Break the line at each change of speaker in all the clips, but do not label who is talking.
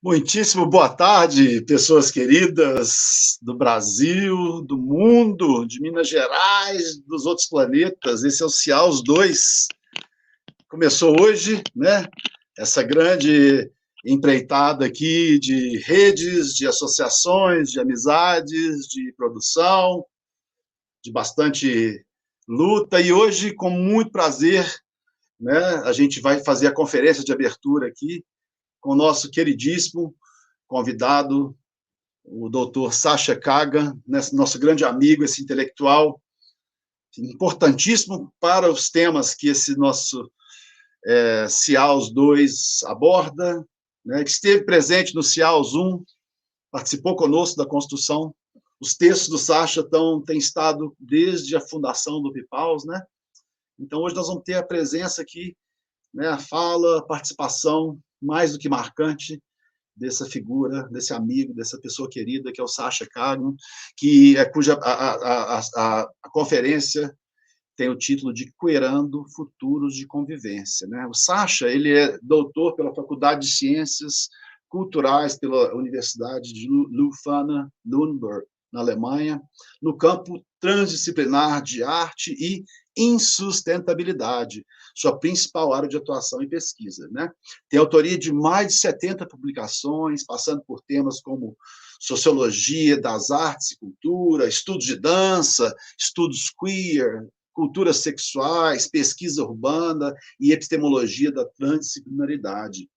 Muitíssimo boa tarde, pessoas queridas do Brasil, do mundo, de Minas Gerais, dos outros planetas. Esse é o SIAUS 2. Começou hoje, né? Essa grande empreitada aqui de redes, de associações, de amizades, de produção, de bastante luta. E hoje, com muito prazer, né, a gente vai fazer a conferência de abertura aqui com o nosso queridíssimo convidado, o doutor Sacha Kagan, nosso grande amigo, esse intelectual importantíssimo para os temas que esse nosso SIAUS 2 aborda, né, que esteve presente no SIAUS 1, participou conosco da construção. Os textos do Sacha têm estado desde a fundação do PIPAUS, né? Então, hoje nós vamos ter a presença aqui, né, a fala, a participação mais do que marcante dessa figura, desse amigo, dessa pessoa querida, que é o Sacha Kagan, cuja a conferência tem o título de QUEERando, futuros de convivência, né? O Sacha, ele é doutor pela Faculdade de Ciências Culturais pela Universidade de Leuphana University Lüneburg, na Alemanha, no campo transdisciplinar de arte e sustentabilidade, sua principal área de atuação e pesquisa, né? Tem autoria de mais de 70 publicações, passando por temas como sociologia das artes e cultura, estudos de dança, estudos queer, culturas sexuais, pesquisa urbana e epistemologia da transdisciplinaridade.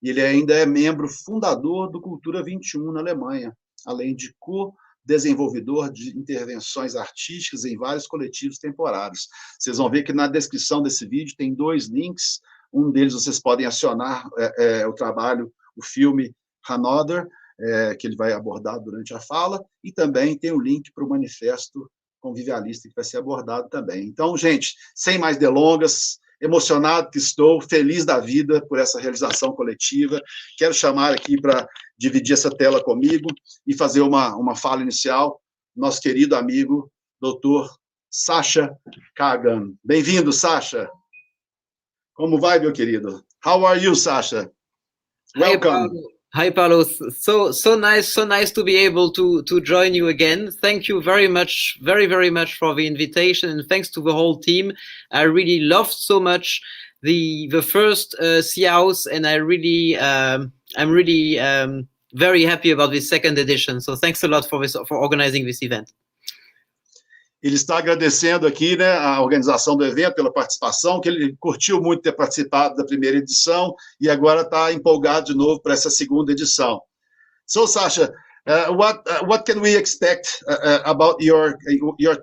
Ele ainda é membro fundador do Cultura 21 na Alemanha, além de co-desenvolvedor de intervenções artísticas em vários coletivos temporários. Vocês vão ver que na descrição desse vídeo tem 2 links, um deles vocês podem acionar o trabalho, o filme Another, que ele vai abordar durante a fala, e também tem o link para o manifesto convivialista que vai ser abordado também. Então, gente, sem mais delongas, emocionado que estou, feliz da vida por essa realização coletiva. Quero chamar aqui para dividir essa tela comigo e fazer uma fala inicial, nosso querido amigo, doutor Sacha Kagan. Bem-vindo, Sacha. Como vai, meu querido? How are you, Sacha? Welcome.
Hi, Paulo. So nice to be able to join you again. Thank you very much for the invitation, and thanks to the whole team. I really loved so much the first SIAUS, and I'm really very happy about this second edition. So thanks a lot for organizing this event.
Ele está agradecendo aqui, né, a organização do evento pela participação, que ele curtiu muito ter participado da primeira edição e agora está empolgado de novo para essa segunda edição. So, Sacha, what can we expect about your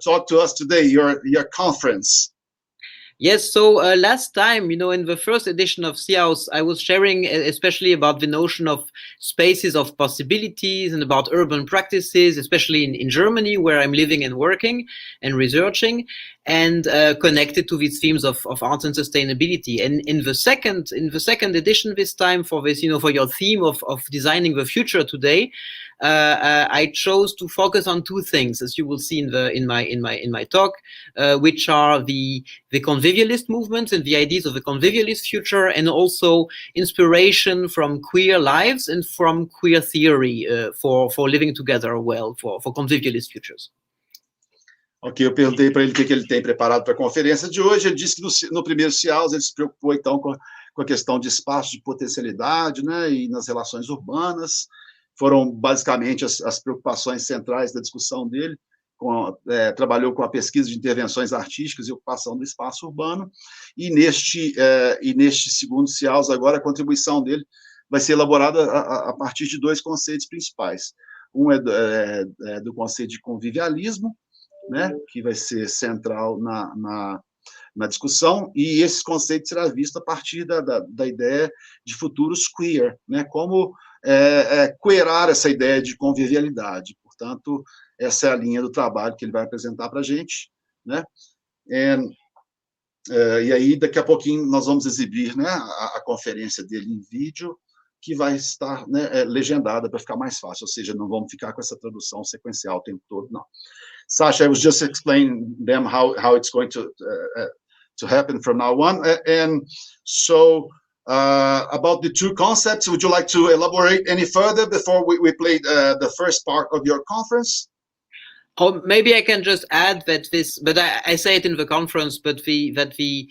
talk to us today, your conference?
Yes, so last time, in the first edition of SIAUS, I was sharing especially about the notion of spaces of possibilities and about urban practices, especially in Germany, where I'm living and working and researching, and connected to these themes of art and sustainability. And in the second edition this time, for this, for your theme of designing the future today, I chose to focus on 2 things, as you will see in my talk, which are the convivialist movement and the ideas of the convivialist future, and also inspiration from queer lives and from queer theory for living together well, for convivialist futures.
Ok, eu perguntei para ele o que ele tem preparado para a conferência de hoje. Ele disse que no primeiro SIAUS ele se preocupou, então, com a questão de espaço de potencialidade, né, e nas relações urbanas. Foram, basicamente, as preocupações centrais da discussão dele. Trabalhou com a pesquisa de intervenções artísticas e ocupação do espaço urbano. E neste segundo SIAUS, agora, a contribuição dele vai ser elaborada a partir de 2 conceitos principais. Um é do conceito de convivialismo, né, que vai ser central na discussão, e esse conceito será visto a partir da ideia de futuros queer, né, como queerar essa ideia de convivialidade. Portanto, essa é a linha do trabalho que ele vai apresentar para a gente, né? E aí, daqui a pouquinho, nós vamos exibir, né, a conferência dele em vídeo, que vai estar, né, legendada para ficar mais fácil, ou seja, não vamos ficar com essa tradução sequencial o tempo todo, não. Sacha, I was just explaining them how it's going to happen from now on, and so about the two concepts. Would you like to elaborate any further before we play the first part of your conference?
Or maybe I can just add that this, but I say it in the conference, but the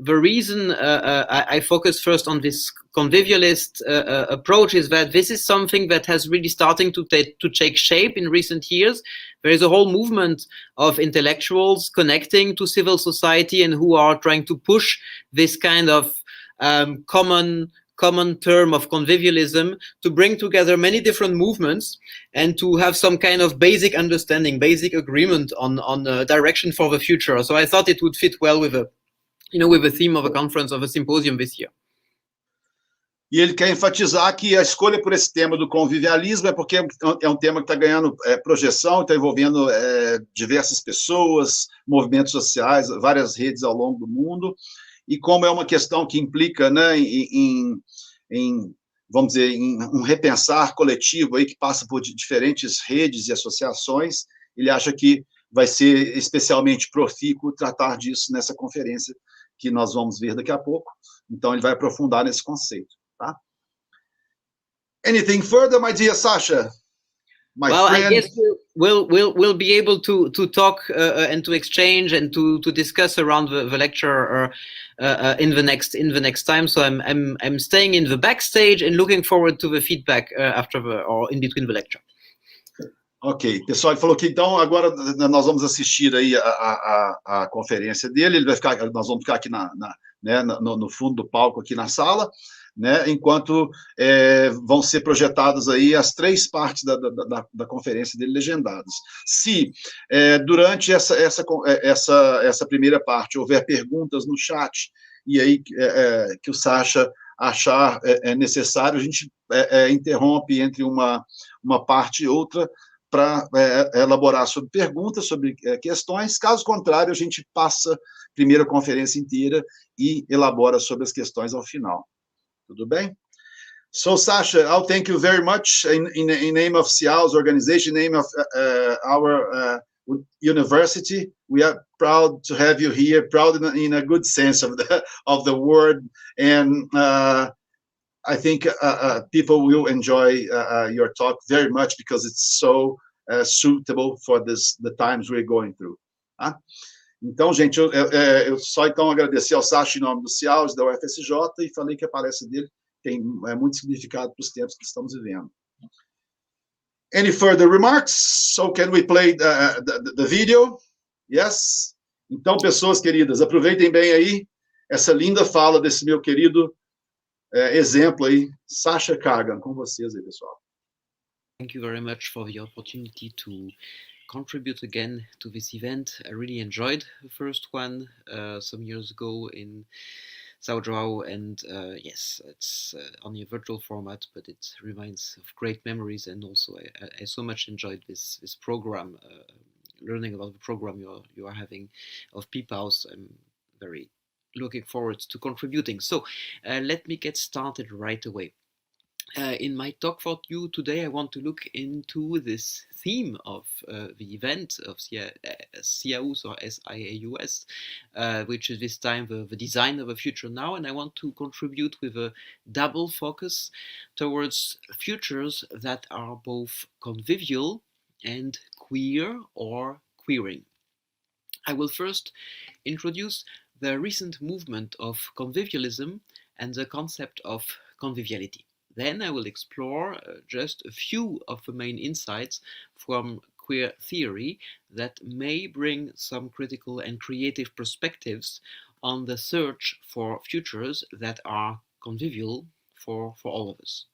reason I focus first on this convivialist approach is that this is something that has really starting to take shape in recent years. There is a whole movement of intellectuals connecting to civil society and who are trying to push this kind of common term of convivialism to bring together many different movements and to have some kind of basic understanding, basic agreement on a direction for the future. So I thought it would fit well with the theme of a conference, of a symposium this year.
E ele quer enfatizar que a escolha por esse tema do convivialismo é porque é um tema que está ganhando projeção, está envolvendo diversas pessoas, movimentos sociais, várias redes ao longo do mundo. E como é uma questão que implica, né, vamos dizer, em um repensar coletivo aí que passa por diferentes redes e associações, ele acha que vai ser especialmente profícuo tratar disso nessa conferência que nós vamos ver daqui a pouco. Então, ele vai aprofundar nesse conceito, tá? Anything further, my dear Sacha?
Well, friend. I guess we'll be able to talk and to exchange and to discuss around the lecture in the next time. So I'm staying in the backstage and looking forward to the feedback after or in between the lecture.
Ok, pessoal, ele falou que então agora nós vamos assistir aí a conferência dele. Nós vamos ficar aqui no fundo do palco aqui na sala, né, enquanto vão ser projetadas aí as três partes da conferência dele legendadas. Se durante essa primeira parte houver perguntas no chat, e aí que o Sacha achar necessário, a gente interrompe entre uma parte e outra para elaborar sobre perguntas, sobre questões. Caso contrário, a gente passa primeiro a conferência inteira e elabora sobre as questões ao final. Tudo bem? So, Sacha, I'll thank you very much in name of SIAUS organization, in name of our university. We are proud to have you here, proud in a good sense of the word, and I think people will enjoy your talk very much because it's so suitable for the times we're going through. Então, gente, eu só então agradecer ao Sacha em nome do SIAUS, da UFSJ, e falei que a palestra dele tem muito significado para os tempos que estamos vivendo. Any further remarks? So can we play the video? Yes? Então, pessoas queridas, aproveitem bem aí essa linda fala desse meu querido exemplo aí, Sacha Kagan, com vocês aí, pessoal.
Thank you very much for the opportunity to contribute again to this event. I really enjoyed the first one some years ago in São João, and yes, it's only a virtual format, but it reminds of great memories, and also I so much enjoyed this program, learning about the program you are having of PIPAUS. I'm very looking forward to contributing. So let me get started right away. In my talk for you today, I want to look into this theme of the event of SIAUS or SIAUS, which is this time the design of a future now, and I want to contribute with a double focus towards futures that are both convivial and queer or queering. I will first introduce the recent movement of convivialism and the concept of conviviality. Then I will explore just a few of the main insights from queer theory that may bring some critical and creative perspectives on the search for futures that are convivial for all of us.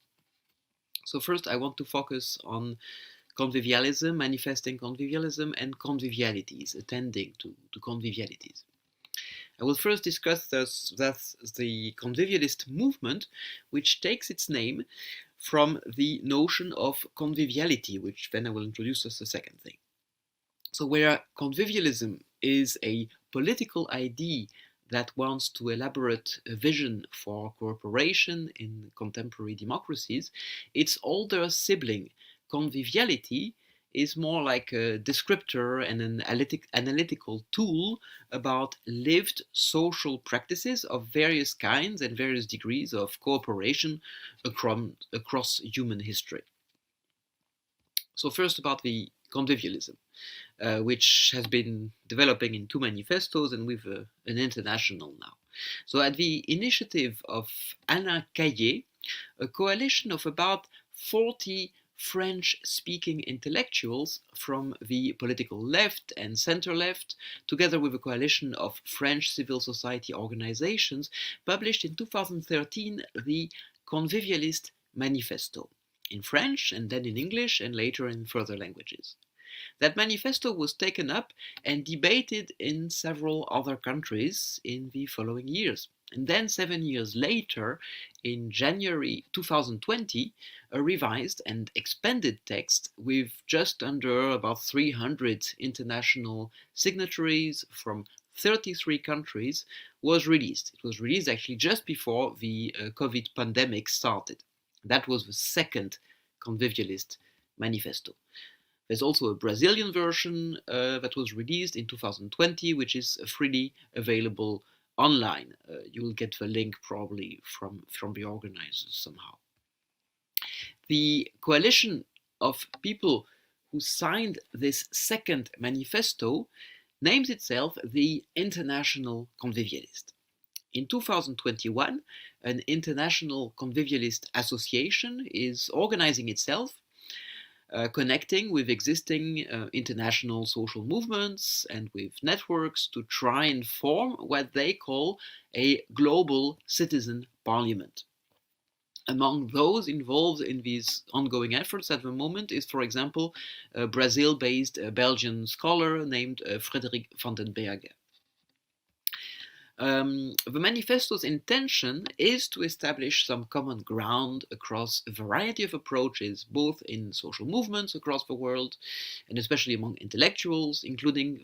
So first I want to focus on convivialism, manifesting convivialism, and convivialities, attending to convivialities. I will first discuss the convivialist movement, which takes its name from the notion of conviviality, which then I will introduce as the second thing. So where convivialism is a political idea that wants to elaborate a vision for cooperation in contemporary democracies, its older sibling, conviviality, is more like a descriptor and an analytical tool about lived social practices of various kinds and various degrees of cooperation across human history. So first about the convivialism, which has been developing in 2 manifestos and with an international now. So at the initiative of Alain Caillé, a coalition of about 40 French-speaking intellectuals from the political left and center-left, together with a coalition of French civil society organizations, published in 2013 the Convivialist Manifesto, in French and then in English and later in further languages. That manifesto was taken up and debated in several other countries in the following years. And then 7 years later, in January 2020, a revised and expanded text with just under about 300 international signatories from 33 countries was released. It was released actually just before the COVID pandemic started. That was the second Convivialist Manifesto. There's also a Brazilian version that was released in 2020, which is freely available online. You will get the link probably from the organizers somehow. The coalition of people who signed this second manifesto names itself the International Convivialist. In 2021, an International Convivialist Association is organizing itself, connecting with existing international social movements and with networks to try and form what they call a global citizen parliament. Among those involved in these ongoing efforts at the moment is, for example, a Brazil-based Belgian scholar named Frédéric van den Berge. The manifesto's intention is to establish some common ground across a variety of approaches, both in social movements across the world, and especially among intellectuals, including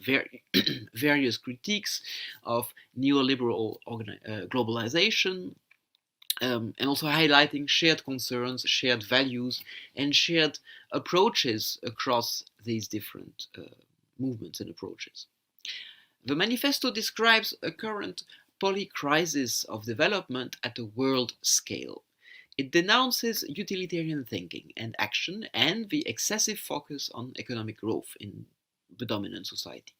various critiques of neoliberal globalization, and also highlighting shared concerns, shared values, and shared approaches across these different movements and approaches. The manifesto describes a current polycrisis of development at a world scale. It denounces utilitarian thinking and action and the excessive focus on economic growth in the dominant society.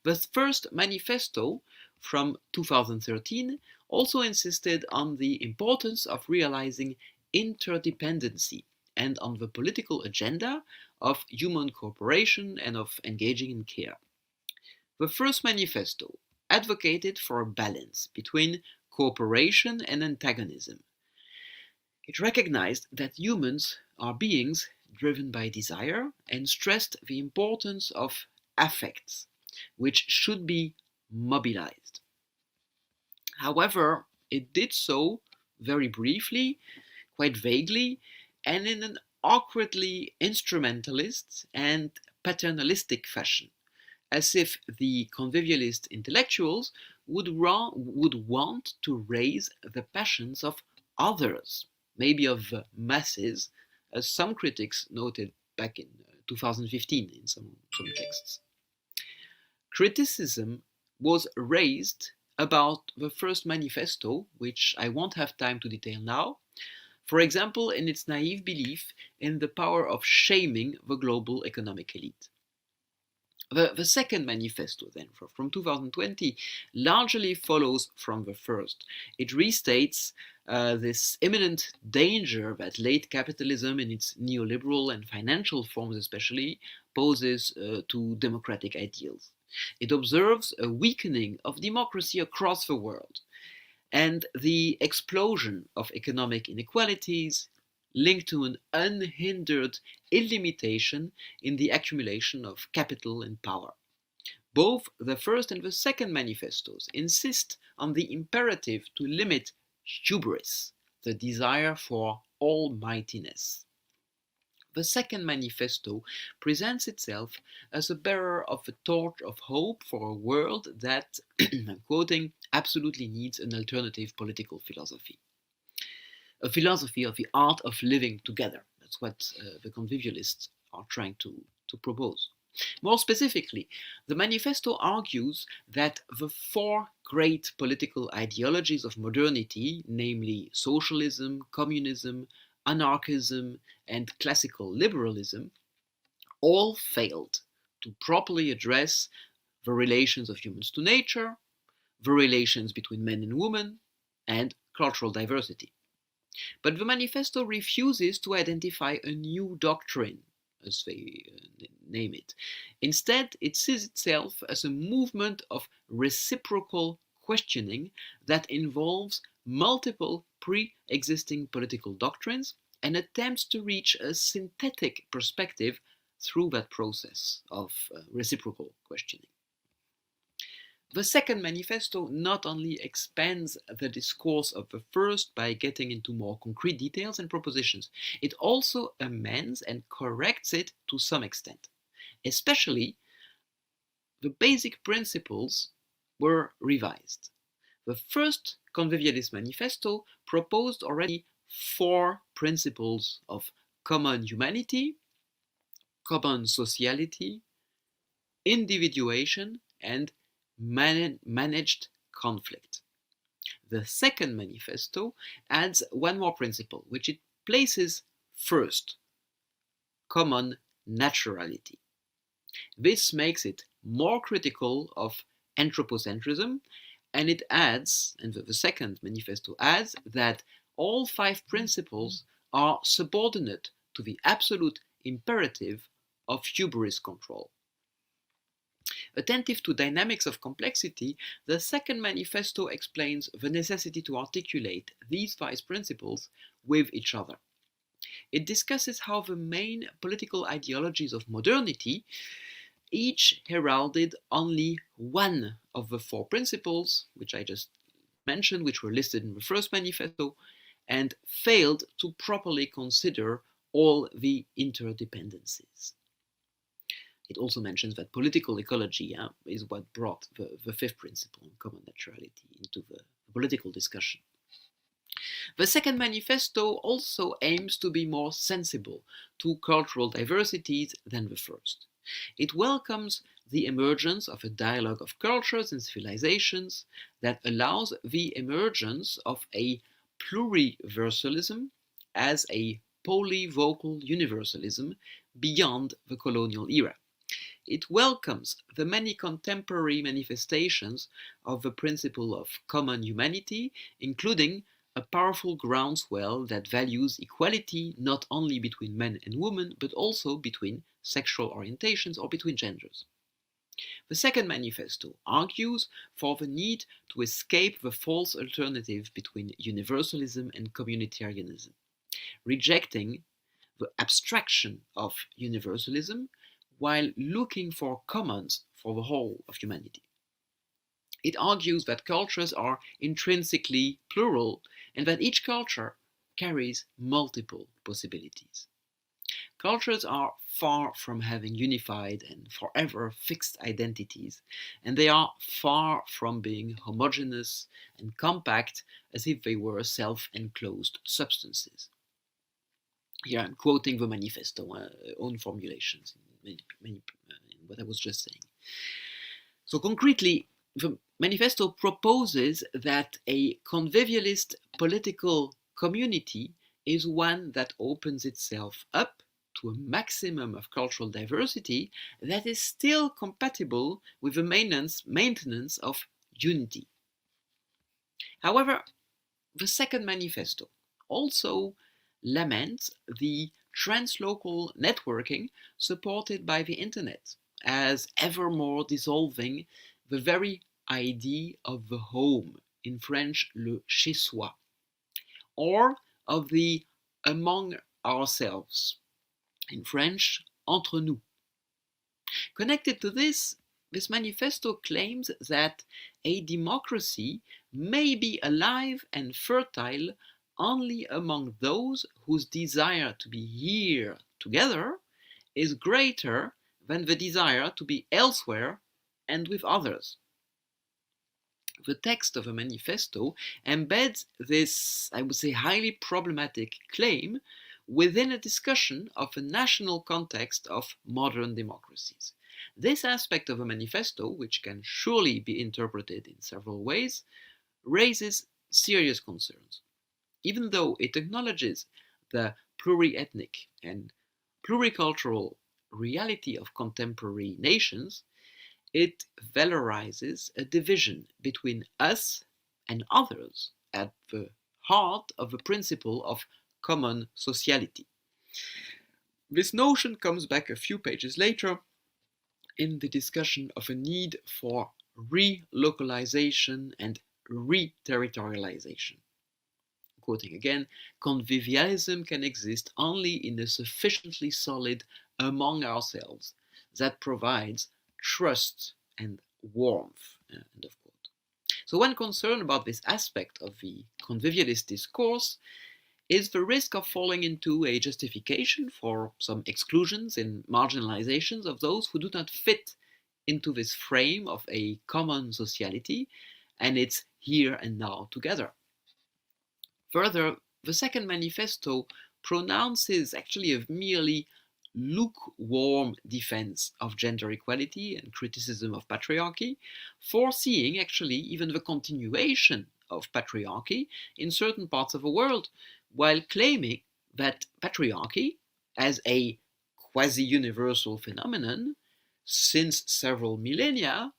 The first manifesto from 2013 also insisted on the importance of realizing interdependency and on the political agenda of human cooperation and of engaging in care. The first manifesto advocated for a balance between cooperation and antagonism. It recognized that humans are beings driven by desire and stressed the importance of affects, which should be mobilized. However, it did so very briefly, quite vaguely, and in an awkwardly instrumentalist and paternalistic fashion, as if the convivialist intellectuals would want to raise the passions of others, maybe of the masses, as some critics noted back in 2015 in some texts. Criticism was raised about the first manifesto, which I won't have time to detail now, for example, in its naive belief in the power of shaming the global economic elite. The second manifesto, then, from 2020, largely follows from the first. It restates this imminent danger that late capitalism, in its neoliberal and financial forms especially, poses to democratic ideals. It observes a weakening of democracy across the world and the explosion of economic inequalities, linked to an unhindered illimitation in the accumulation of capital and power. Both the first and the second manifestos insist on the imperative to limit hubris, the desire for almightiness. The second manifesto presents itself as a bearer of the torch of hope for a world that, I'm quoting, absolutely needs an alternative political philosophy. A philosophy of the art of living together. That's what the convivialists are trying to to propose. More specifically, the manifesto argues that the four great political ideologies of modernity, namely socialism, communism, anarchism, and classical liberalism, all failed to properly address the relations of humans to nature, the relations between men and women, and cultural diversity. But the manifesto refuses to identify a new doctrine, as they name it. Instead, it sees itself as a movement of reciprocal questioning that involves multiple pre-existing political doctrines and attempts to reach a synthetic perspective through that process of reciprocal questioning. The second manifesto not only expands the discourse of the first by getting into more concrete details and propositions, it also amends and corrects it to some extent. Especially, the basic principles were revised. The first Convivialist manifesto proposed already 4 principles of common humanity, common sociality, individuation, and managed conflict. The second manifesto adds one more principle, which it places first: common naturality. This makes it more critical of anthropocentrism, and it adds, and the second manifesto adds, that all 5 principles are subordinate to the absolute imperative of hubris control. Attentive to dynamics of complexity, the second manifesto explains the necessity to articulate these 5 principles with each other. It discusses how the main political ideologies of modernity each heralded only one of the 4 principles, which I just mentioned, which were listed in the first manifesto, and failed to properly consider all the interdependencies. It also mentions that political ecology is what brought the 5th principle, common naturality, into the political discussion. The second manifesto also aims to be more sensible to cultural diversities than the first. It welcomes the emergence of a dialogue of cultures and civilizations that allows the emergence of a pluriversalism as a polyvocal universalism beyond the colonial era. It welcomes the many contemporary manifestations of the principle of common humanity, including a powerful groundswell that values equality not only between men and women, but also between sexual orientations or between genders. The second manifesto argues for the need to escape the false alternative between universalism and communitarianism, rejecting the abstraction of universalism while looking for commons for the whole of humanity. It argues that cultures are intrinsically plural and that each culture carries multiple possibilities. Cultures are far from having unified and forever fixed identities, and they are far from being homogeneous and compact as if they were self-enclosed substances. Here I'm quoting the manifesto, own formulations in what I was just saying. So concretely, the manifesto proposes that a convivialist political community is one that opens itself up to a maximum of cultural diversity that is still compatible with the maintenance of unity. However, the second manifesto also laments the translocal networking supported by the internet as ever more dissolving the very idea of the home, in French, le chez soi, or of the among ourselves, in French, entre nous. Connected to this manifesto claims that a democracy may be alive and fertile only among those whose desire to be here together is greater than the desire to be elsewhere and with others. The text of a manifesto embeds this, I would say, highly problematic claim within a discussion of a national context of modern democracies. This aspect of a manifesto, which can surely be interpreted in several ways, raises serious concerns. Even though it acknowledges the pluriethnic and pluricultural reality of contemporary nations, it valorizes a division between us and others at the heart of the principle of common sociality. This notion comes back a few pages later in the discussion of a need for relocalization and re-territorialization. Quoting again, convivialism can exist only in a sufficiently solid among ourselves that provides trust and warmth. End of quote. So one concern about this aspect of the convivialist discourse is the risk of falling into a justification for some exclusions and marginalizations of those who do not fit into this frame of a common sociality and its here and now together. Further, the second manifesto pronounces actually a merely lukewarm defense of gender equality and criticism of patriarchy, foreseeing actually even the continuation of patriarchy in certain parts of the world, while claiming that patriarchy, as a quasi-universal phenomenon since several millennia,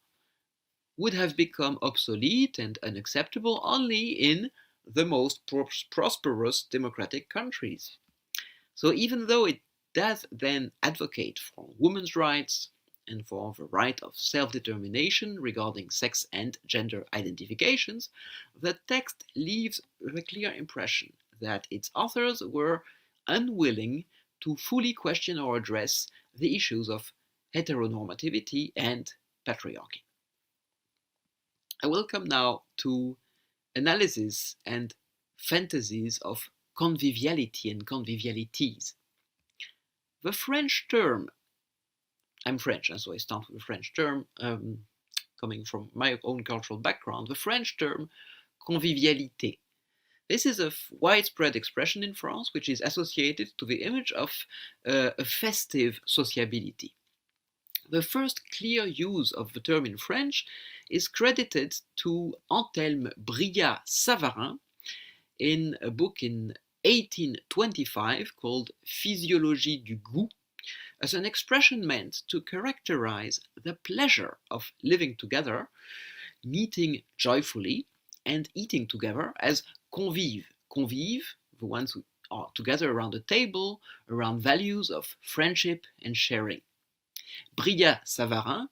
would have become obsolete and unacceptable only in the most prosperous democratic countries. So even though it does then advocate for women's rights and for the right of self-determination regarding sex and gender identifications, the text leaves the clear impression that its authors were unwilling to fully question or address the issues of heteronormativity and patriarchy. I will come now to analysis and fantasies of conviviality and convivialities. The French term, I'm French, and so I start with the French term, coming from my own cultural background, the French term convivialité. This is a widespread expression in France, which is associated to the image of a festive sociability. The first clear use of the term in French is credited to Anselme Brillat-Savarin in a book in 1825 called Physiologie du goût, as an expression meant to characterize the pleasure of living together, meeting joyfully, and eating together as convives. Convives, the ones who are together around a table, around values of friendship and sharing. Brillat-Savarin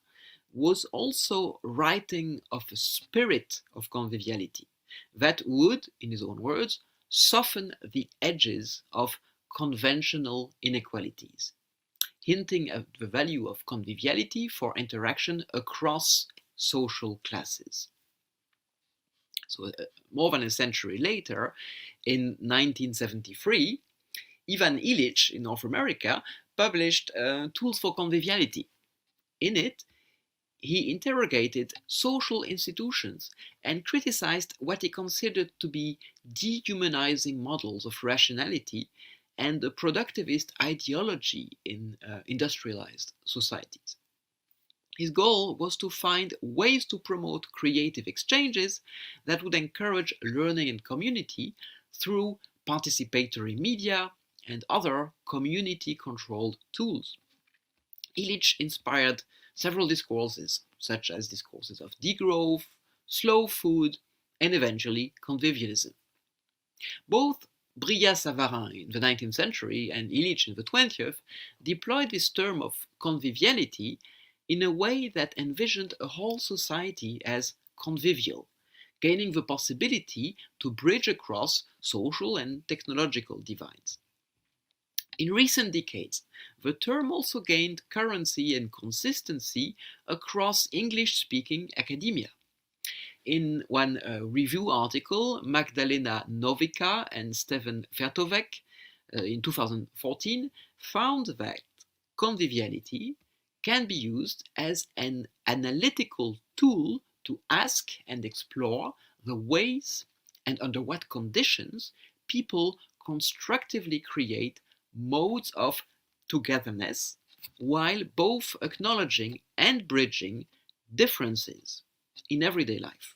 was also writing of a spirit of conviviality that would, in his own words, soften the edges of conventional inequalities, hinting at the value of conviviality for interaction across social classes. So more than a century later, in 1973, Ivan Illich in North America published Tools for Conviviality. In it, he interrogated social institutions and criticized what he considered to be dehumanizing models of rationality and the productivist ideology in industrialized societies. His goal was to find ways to promote creative exchanges that would encourage learning and community through participatory media and other community-controlled tools. Illich inspired several discourses, such as discourses of degrowth, slow food, and eventually convivialism. Both Brillat-Savarin in the 19th century and Illich in the 20th deployed this term of conviviality in a way that envisioned a whole society as convivial, gaining the possibility to bridge across social and technological divides. In recent decades, the term also gained currency and consistency across English-speaking academia. In one review article, Magdalena Novica and Steven Vertovec in 2014 found that conviviality can be used as an analytical tool to ask and explore the ways and under what conditions people constructively create modes of togetherness while both acknowledging and bridging differences in everyday life.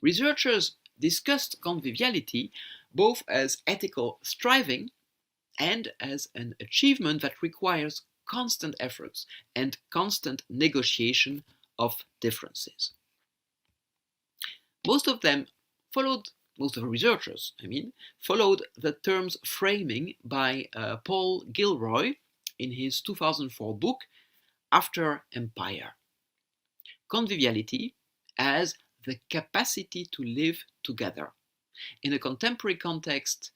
Researchers discussed conviviality both as ethical striving and as an achievement that requires constant efforts and constant negotiation of differences. Most of the researchers, followed the term's framing by Paul Gilroy in his 2004 book, After Empire. Conviviality as the capacity to live together in a contemporary context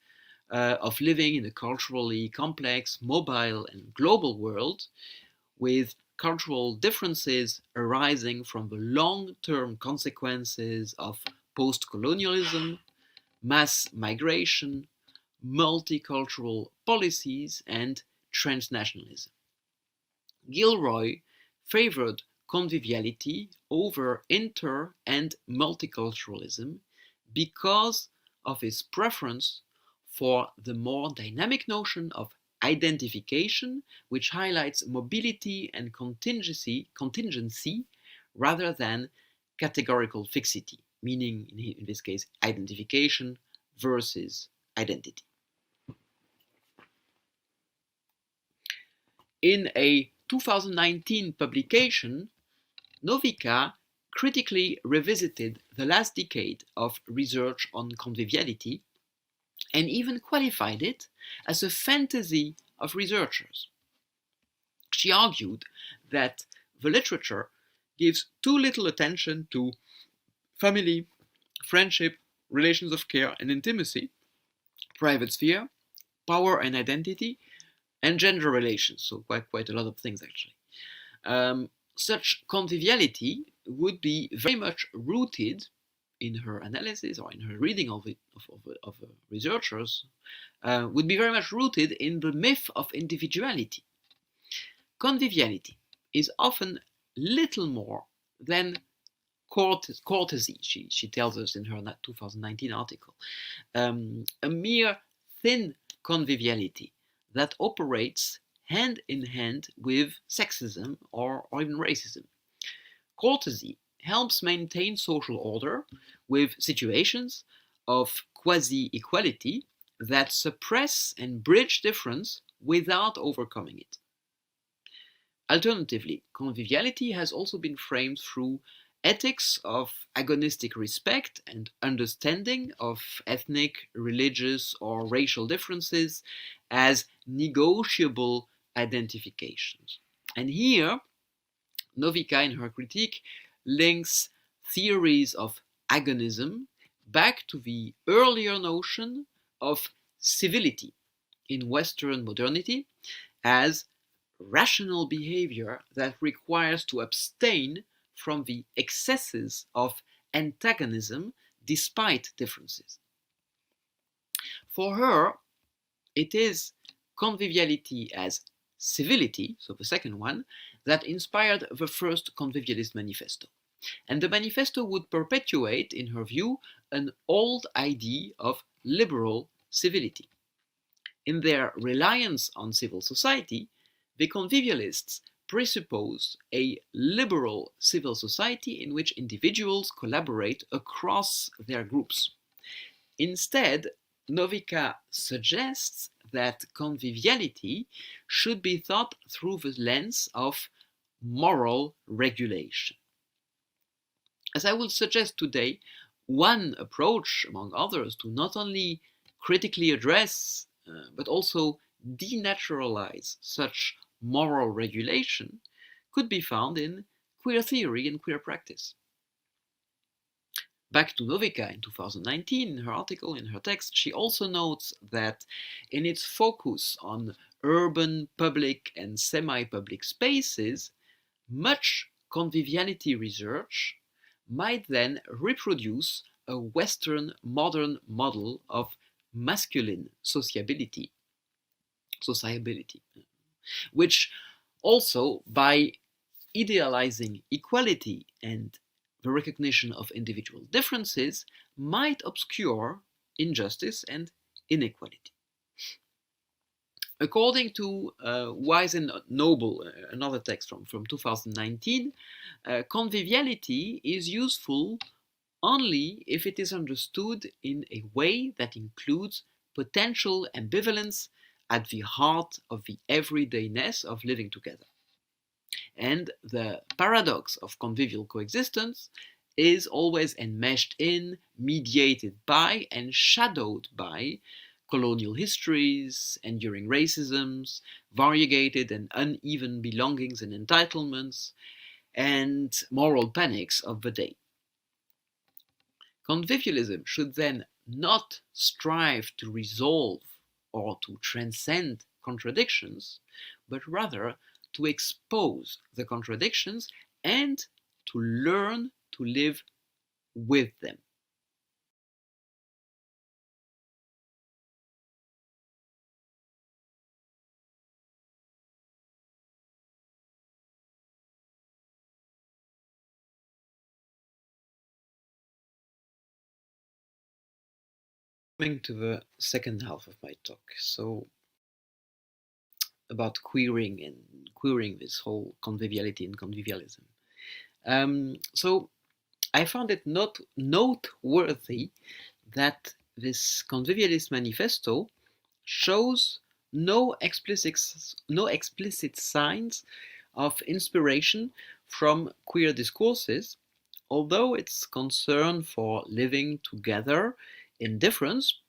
of living in a culturally complex, mobile, and global world, with cultural differences arising from the long-term consequences of post-colonialism, mass migration, multicultural policies, and transnationalism. Gilroy favored conviviality over inter- and multiculturalism because of his preference for the more dynamic notion of identification, which highlights mobility and contingency rather than categorical fixity, meaning in this case identification versus identity. In a 2019 publication, Novica critically revisited the last decade of research on conviviality and even qualified it as a fantasy of researchers. She argued that the literature gives too little attention to family, friendship, relations of care and intimacy, private sphere, power and identity, and gender relations, so quite a lot of things actually. Such conviviality would be very much rooted in her analysis or in her reading of researchers, would be very much rooted in the myth of individuality. Conviviality is often little more than courtesy, she tells us in her 2019 article, a mere thin conviviality that operates hand in hand with sexism or even racism. Courtesy helps maintain social order with situations of quasi-equality that suppress and bridge difference without overcoming it. Alternatively, conviviality has also been framed through ethics of agonistic respect and understanding of ethnic, religious, or racial differences as negotiable identifications. And here, Novica, in her critique, links theories of agonism back to the earlier notion of civility in Western modernity as rational behavior that requires to abstain from the excesses of antagonism despite differences. For her, it is conviviality as civility, so the second one, that inspired the first convivialist manifesto. And the manifesto would perpetuate, in her view, an old idea of liberal civility. In their reliance on civil society, the convivialists presuppose a liberal civil society in which individuals collaborate across their groups. Instead, Novica suggests that conviviality should be thought through the lens of moral regulation. As I will suggest today, one approach, among others, to not only critically address but also denaturalize such moral regulation could be found in queer theory and queer practice. Back to Novica in 2019, in her article, in her text, she also notes that in its focus on urban, public, and semi-public spaces, much conviviality research might then reproduce a Western modern model of masculine sociability, which also, by idealizing equality and the recognition of individual differences, might obscure injustice, and inequality. According to Wise and Noble, another text from 2019, conviviality is useful only if it is understood in a way that includes potential ambivalence at the heart of the everydayness of living together. And the paradox of convivial coexistence is always enmeshed in, mediated by, and shadowed by colonial histories, enduring racisms, variegated and uneven belongings and entitlements, and moral panics of the day. Convivialism should then not strive to resolve or to transcend contradictions, but rather to expose the contradictions and to learn to live with them. Coming to the second half of my talk, so about queering this whole conviviality and convivialism. So I found it not noteworthy that this convivialist manifesto shows no explicit signs of inspiration from queer discourses, although its concern for living together in difference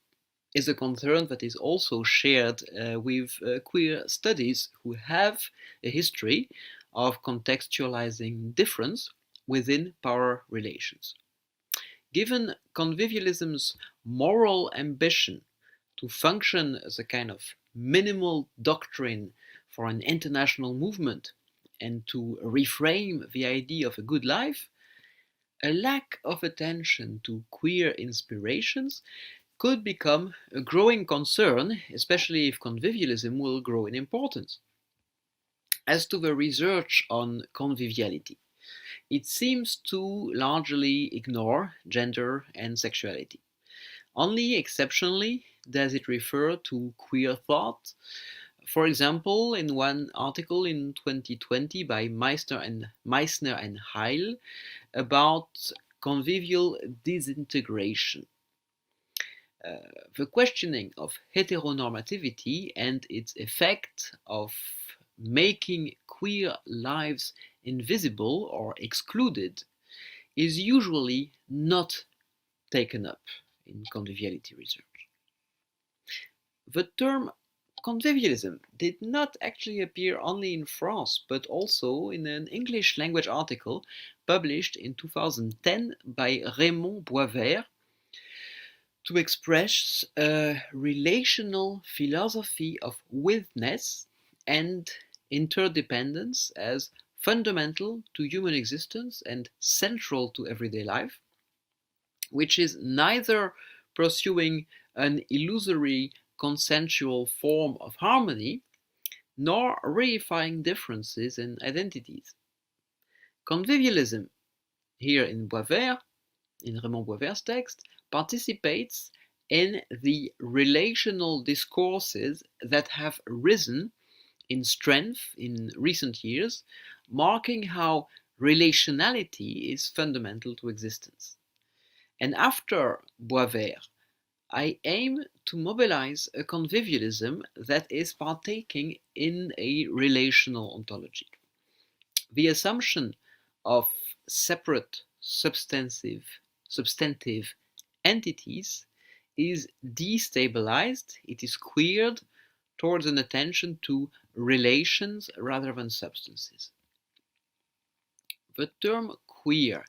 is a concern that is also shared with queer studies who have a history of contextualizing difference within power relations. Given convivialism's moral ambition to function as a kind of minimal doctrine for an international movement and to reframe the idea of a good life, a lack of attention to queer inspirations could become a growing concern, especially if convivialism will grow in importance. As to the research on conviviality, it seems to largely ignore gender and sexuality. Only exceptionally does it refer to queer thought. For example, in one article in 2020 by Meissner and Heil about convivial disintegration. The questioning of heteronormativity and its effect of making queer lives invisible or excluded is usually not taken up in conviviality research. The term convivialism did not actually appear only in France, but also in an English language article published in 2010 by Raymond Boisvert to express a relational philosophy of witness and interdependence as fundamental to human existence and central to everyday life, which is neither pursuing an illusory consensual form of harmony nor reifying differences and identities. Convivialism, here in Raymond Boisvert's text, participates in the relational discourses that have risen in strength in recent years, marking how relationality is fundamental to existence. And after Boisvert, I aim to mobilize a convivialism that is partaking in a relational ontology. The assumption of separate substantive entities is destabilized, it is queered towards an attention to relations rather than substances. The term queer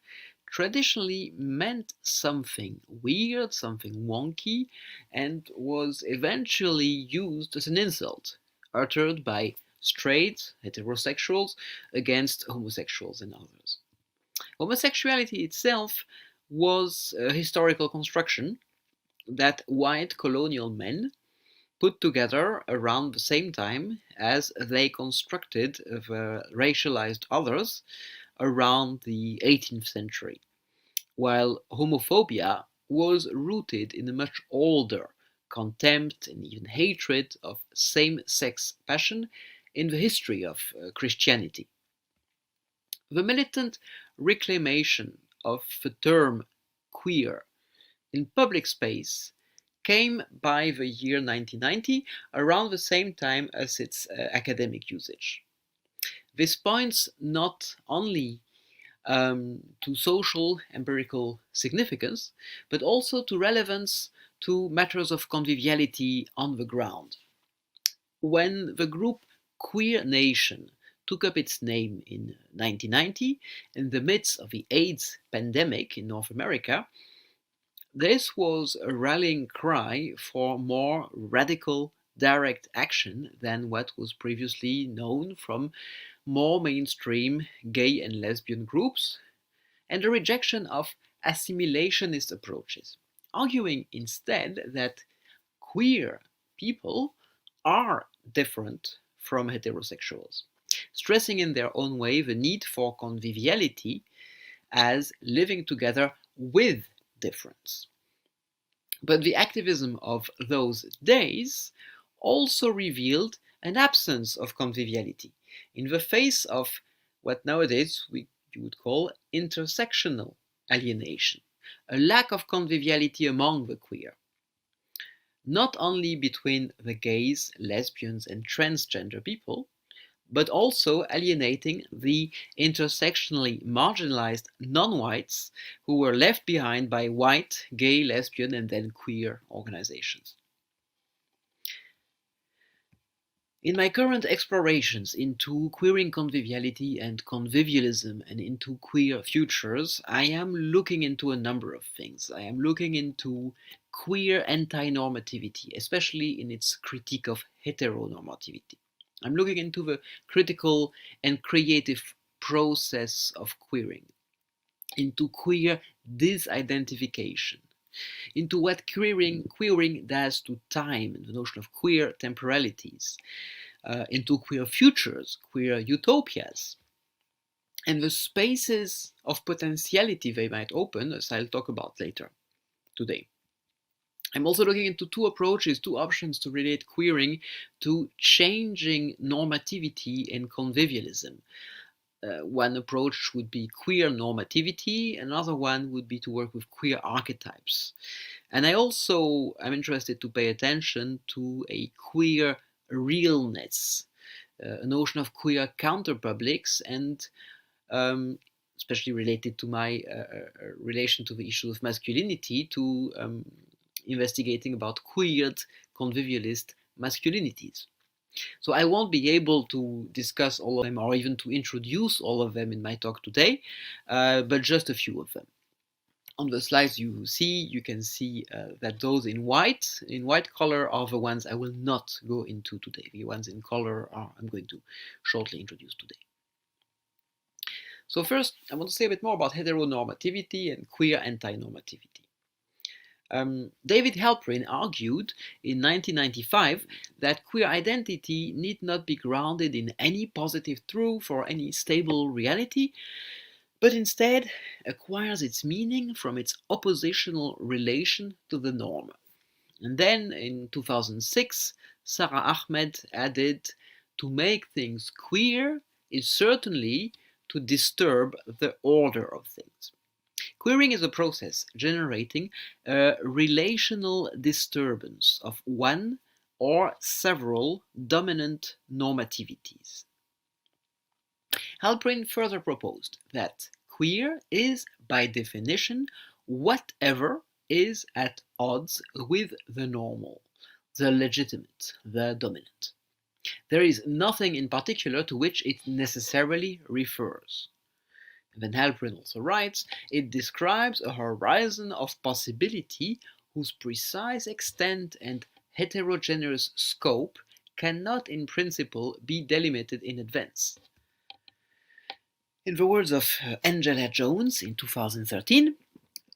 traditionally meant something weird, something wonky, and was eventually used as an insult, uttered by straight heterosexuals against homosexuals and others. Homosexuality itself was a historical construction that white colonial men put together around the same time as they constructed the racialized others around the 18th century, while homophobia was rooted in a much older contempt and even hatred of same-sex passion in the history of Christianity. The militant reclamation of the term queer in public space came by the year 1990, around the same time as its academic usage. This points not only to social empirical significance, but also to relevance to matters of conviviality on the ground. When the group Queer Nation took up its name in 1990, in the midst of the AIDS pandemic in North America, this was a rallying cry for more radical, direct action than what was previously known from more mainstream gay and lesbian groups, and a rejection of assimilationist approaches, arguing instead that queer people are different from heterosexuals, stressing in their own way the need for conviviality as living together with difference. But the activism of those days also revealed an absence of conviviality in the face of what nowadays you would call intersectional alienation, a lack of conviviality among the queer, not only between the gays, lesbians, and transgender people, but also alienating the intersectionally marginalized non-whites who were left behind by white, gay, lesbian, and then queer organizations. In my current explorations into queering conviviality and convivialism and into queer futures, I am looking into a number of things. I am looking into queer anti-normativity, especially in its critique of heteronormativity. I'm looking into the critical and creative process of queering, into queer disidentification, into what queering does to time and the notion of queer temporalities, into queer futures, queer utopias, and the spaces of potentiality they might open, as I'll talk about later today. I'm also looking into two approaches, two options to relate queering to changing normativity and convivialism. One approach would be queer normativity, another one would be to work with queer archetypes. And I also am interested to pay attention to a queer realness, a notion of queer counterpublics, and especially related to my relation to the issue of masculinity, to investigating about queered convivialist masculinities. So I won't be able to discuss all of them or even to introduce all of them in my talk today, but just a few of them. On the slides you can see that those in white color are the ones I will not go into today. The ones in color I'm going to shortly introduce today. So first, I want to say a bit more about heteronormativity and queer anti-normativity. David Halperin argued in 1995 that queer identity need not be grounded in any positive truth or any stable reality, but instead acquires its meaning from its oppositional relation to the norm. And then in 2006, Sarah Ahmed added, "To make things queer is certainly to disturb the order of things." Queering is a process generating a relational disturbance of one or several dominant normativities. Halperin further proposed that queer is, by definition, whatever is at odds with the normal, the legitimate, the dominant. There is nothing in particular to which it necessarily refers. Then Halperin also writes, it describes a horizon of possibility whose precise extent and heterogeneous scope cannot in principle be delimited in advance. In the words of Angela Jones in 2013,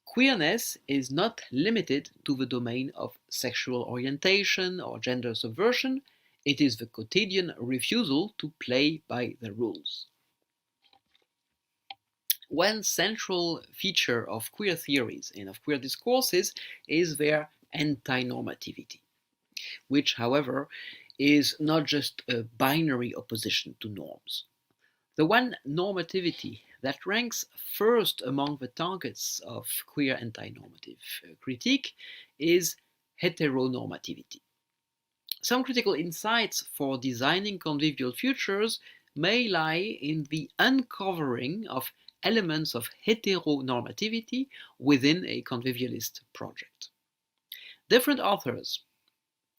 queerness is not limited to the domain of sexual orientation or gender subversion. It is the quotidian refusal to play by the rules. one central feature of queer theories and of queer discourses is their anti-normativity, which, however, is not just a binary opposition to norms. The one normativity that ranks first among the targets of queer anti-normative critique is heteronormativity. Some critical insights for designing convivial futures may lie in the uncovering of elements of heteronormativity within a convivialist project. Different authors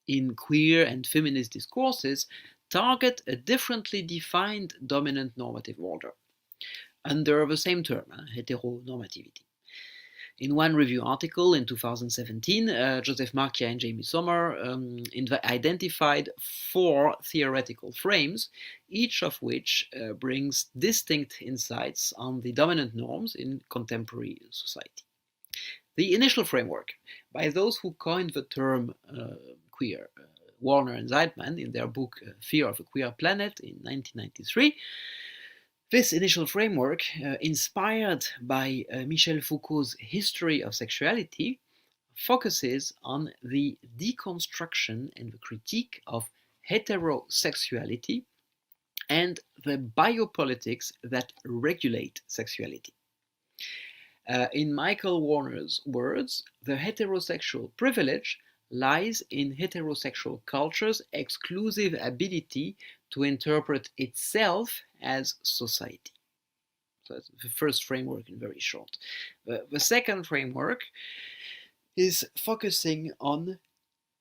in queer and feminist discourses target a differently defined dominant normative order under the same term, heteronormativity. In one review article in 2017, Joseph Marchia and Jamie Sommer identified 4 theoretical frames, each of which brings distinct insights on the dominant norms in contemporary society. The initial framework, by those who coined the term queer, Warner and Zeidman, in their book Fear of a Queer Planet in 1993, this initial framework, inspired by Michel Foucault's History of Sexuality, focuses on the deconstruction and the critique of heterosexuality and the biopolitics that regulate sexuality. In Michael Warner's words, the heterosexual privilege lies in heterosexual culture's exclusive ability to interpret itself as society. So that's the first framework in very short. The second framework is focusing on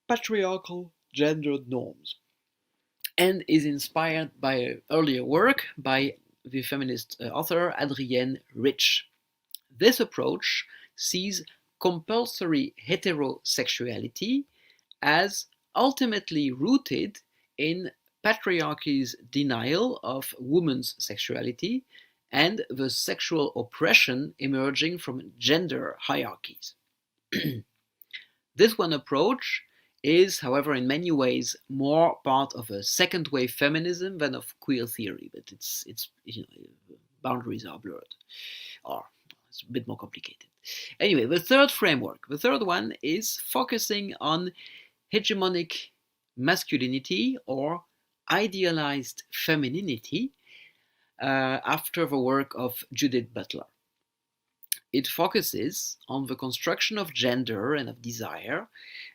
patriarchal gendered norms and is inspired by earlier work by the feminist author Adrienne Rich. This approach sees compulsory heterosexuality as ultimately rooted in patriarchy's denial of women's sexuality and the sexual oppression emerging from gender hierarchies. This one approach is, however, in many ways more part of a second-wave feminism than of queer theory, but its boundaries are blurred, or it's a bit more complicated. Anyway, the third framework, the third one, is focusing on hegemonic masculinity or idealized femininity after the work of Judith Butler. It focuses on the construction of gender and of desire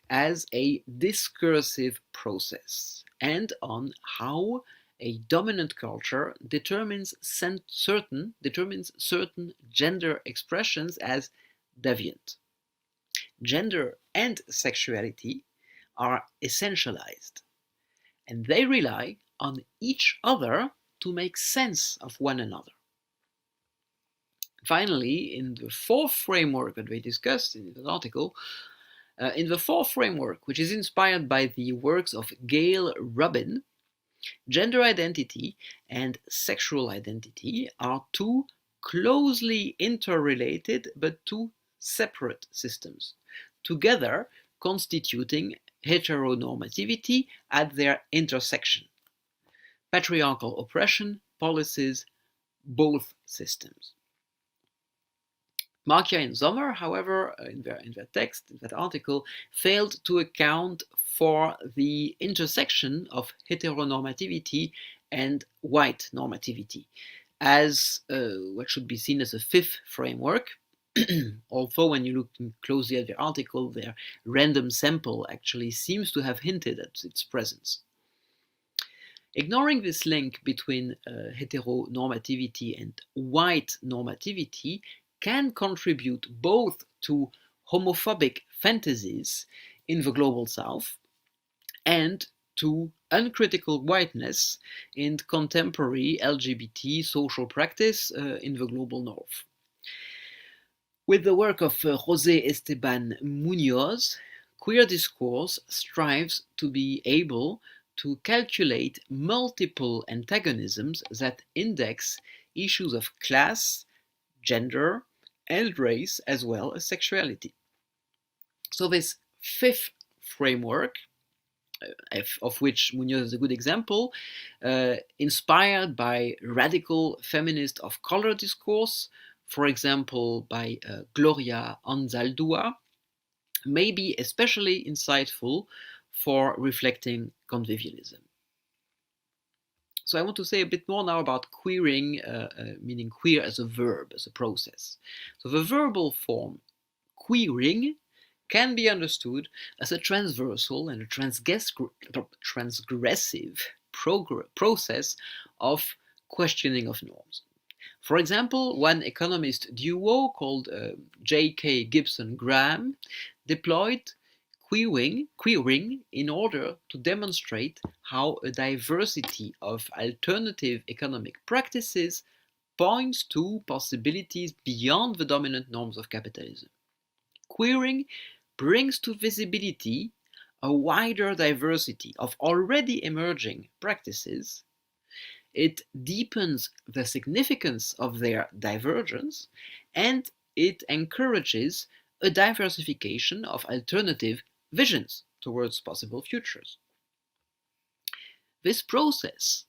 as a discursive process and on how a dominant culture determines certain gender expressions as deviant. Gender and sexuality are essentialized, and they rely on each other to make sense of one another. Finally, in the fourth framework that we discussed in this article, in the fourth framework, which is inspired by the works of Gail Rubin, gender identity and sexual identity are two closely interrelated but two separate systems, together constituting heteronormativity at their intersection. Patriarchal oppression policies both systems. Marchia and Sommer, however, in their text, in that article, failed to account for the intersection of heteronormativity and white normativity as what should be seen as a fifth framework, although when you look closely at the article, their random sample actually seems to have hinted at its presence. Ignoring this link between heteronormativity and white normativity can contribute both to homophobic fantasies in the global south and to uncritical whiteness in contemporary LGBT social practice in the global north. With the work of José Esteban Muñoz, queer discourse strives to be able to calculate multiple antagonisms that index issues of class, gender, and race, as well as sexuality. So this fifth framework, of which Muñoz is a good example, inspired by radical feminist of color discourse, for example by Gloria Anzaldúa, may be especially insightful for reflecting convivialism. So I want to say a bit more now about queering, meaning queer as a verb, as a process. So the verbal form queering can be understood as a transversal and a transgressive process of questioning of norms. For example, one economist duo called J.K. Gibson-Graham deployed queering in order to demonstrate how a diversity of alternative economic practices points to possibilities beyond the dominant norms of capitalism. Queering brings to visibility a wider diversity of already emerging practices. It deepens the significance of their divergence, and it encourages a diversification of alternative visions towards possible futures. This process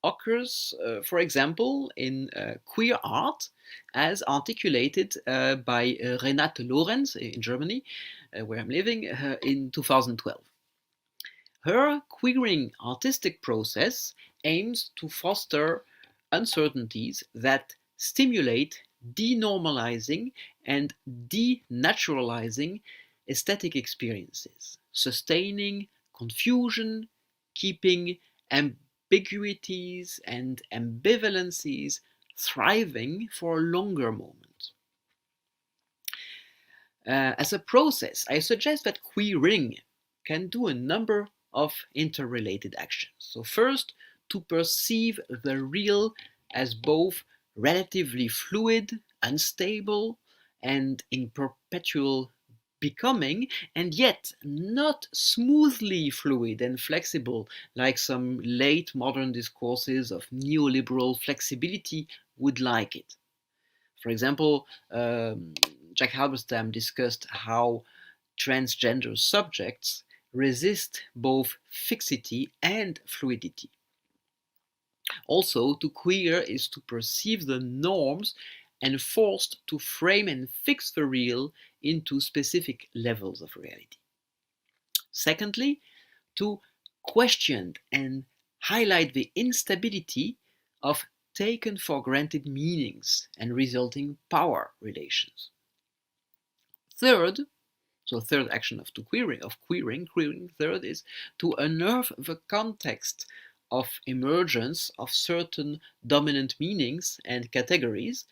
occurs, for example, in queer art, as articulated by Renate Lorenz in Germany, where I'm living, in 2012. Her queering artistic process aims to foster uncertainties that stimulate denormalizing and denaturalizing aesthetic experiences, sustaining confusion, keeping ambiguities and ambivalencies thriving for a longer moment. As a process, I suggest that queering can do a number of interrelated actions. So first, to perceive the real as both relatively fluid, unstable, and in perpetual becoming, and yet not smoothly fluid and flexible like some late modern discourses of neoliberal flexibility would like it. For example, Jack Halberstam discussed how transgender subjects resist both fixity and fluidity. Also, to queer is to perceive the norms enforced to frame and fix the real into specific levels of reality. Secondly, to question and highlight the instability of taken for granted meanings and resulting power relations. Third, so third action of queering, third is to unearth the context of emergence of certain dominant meanings and categories,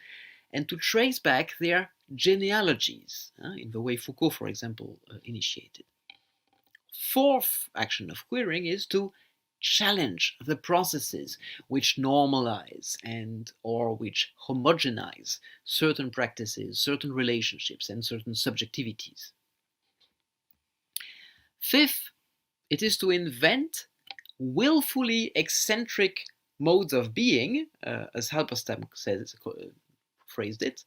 and to trace back their genealogies, in the way Foucault, for example, initiated. Fourth action of queering is to challenge the processes which normalize and or which homogenize certain practices, certain relationships, and certain subjectivities. Fifth, it is to invent willfully eccentric modes of being, as Halberstam phrased it,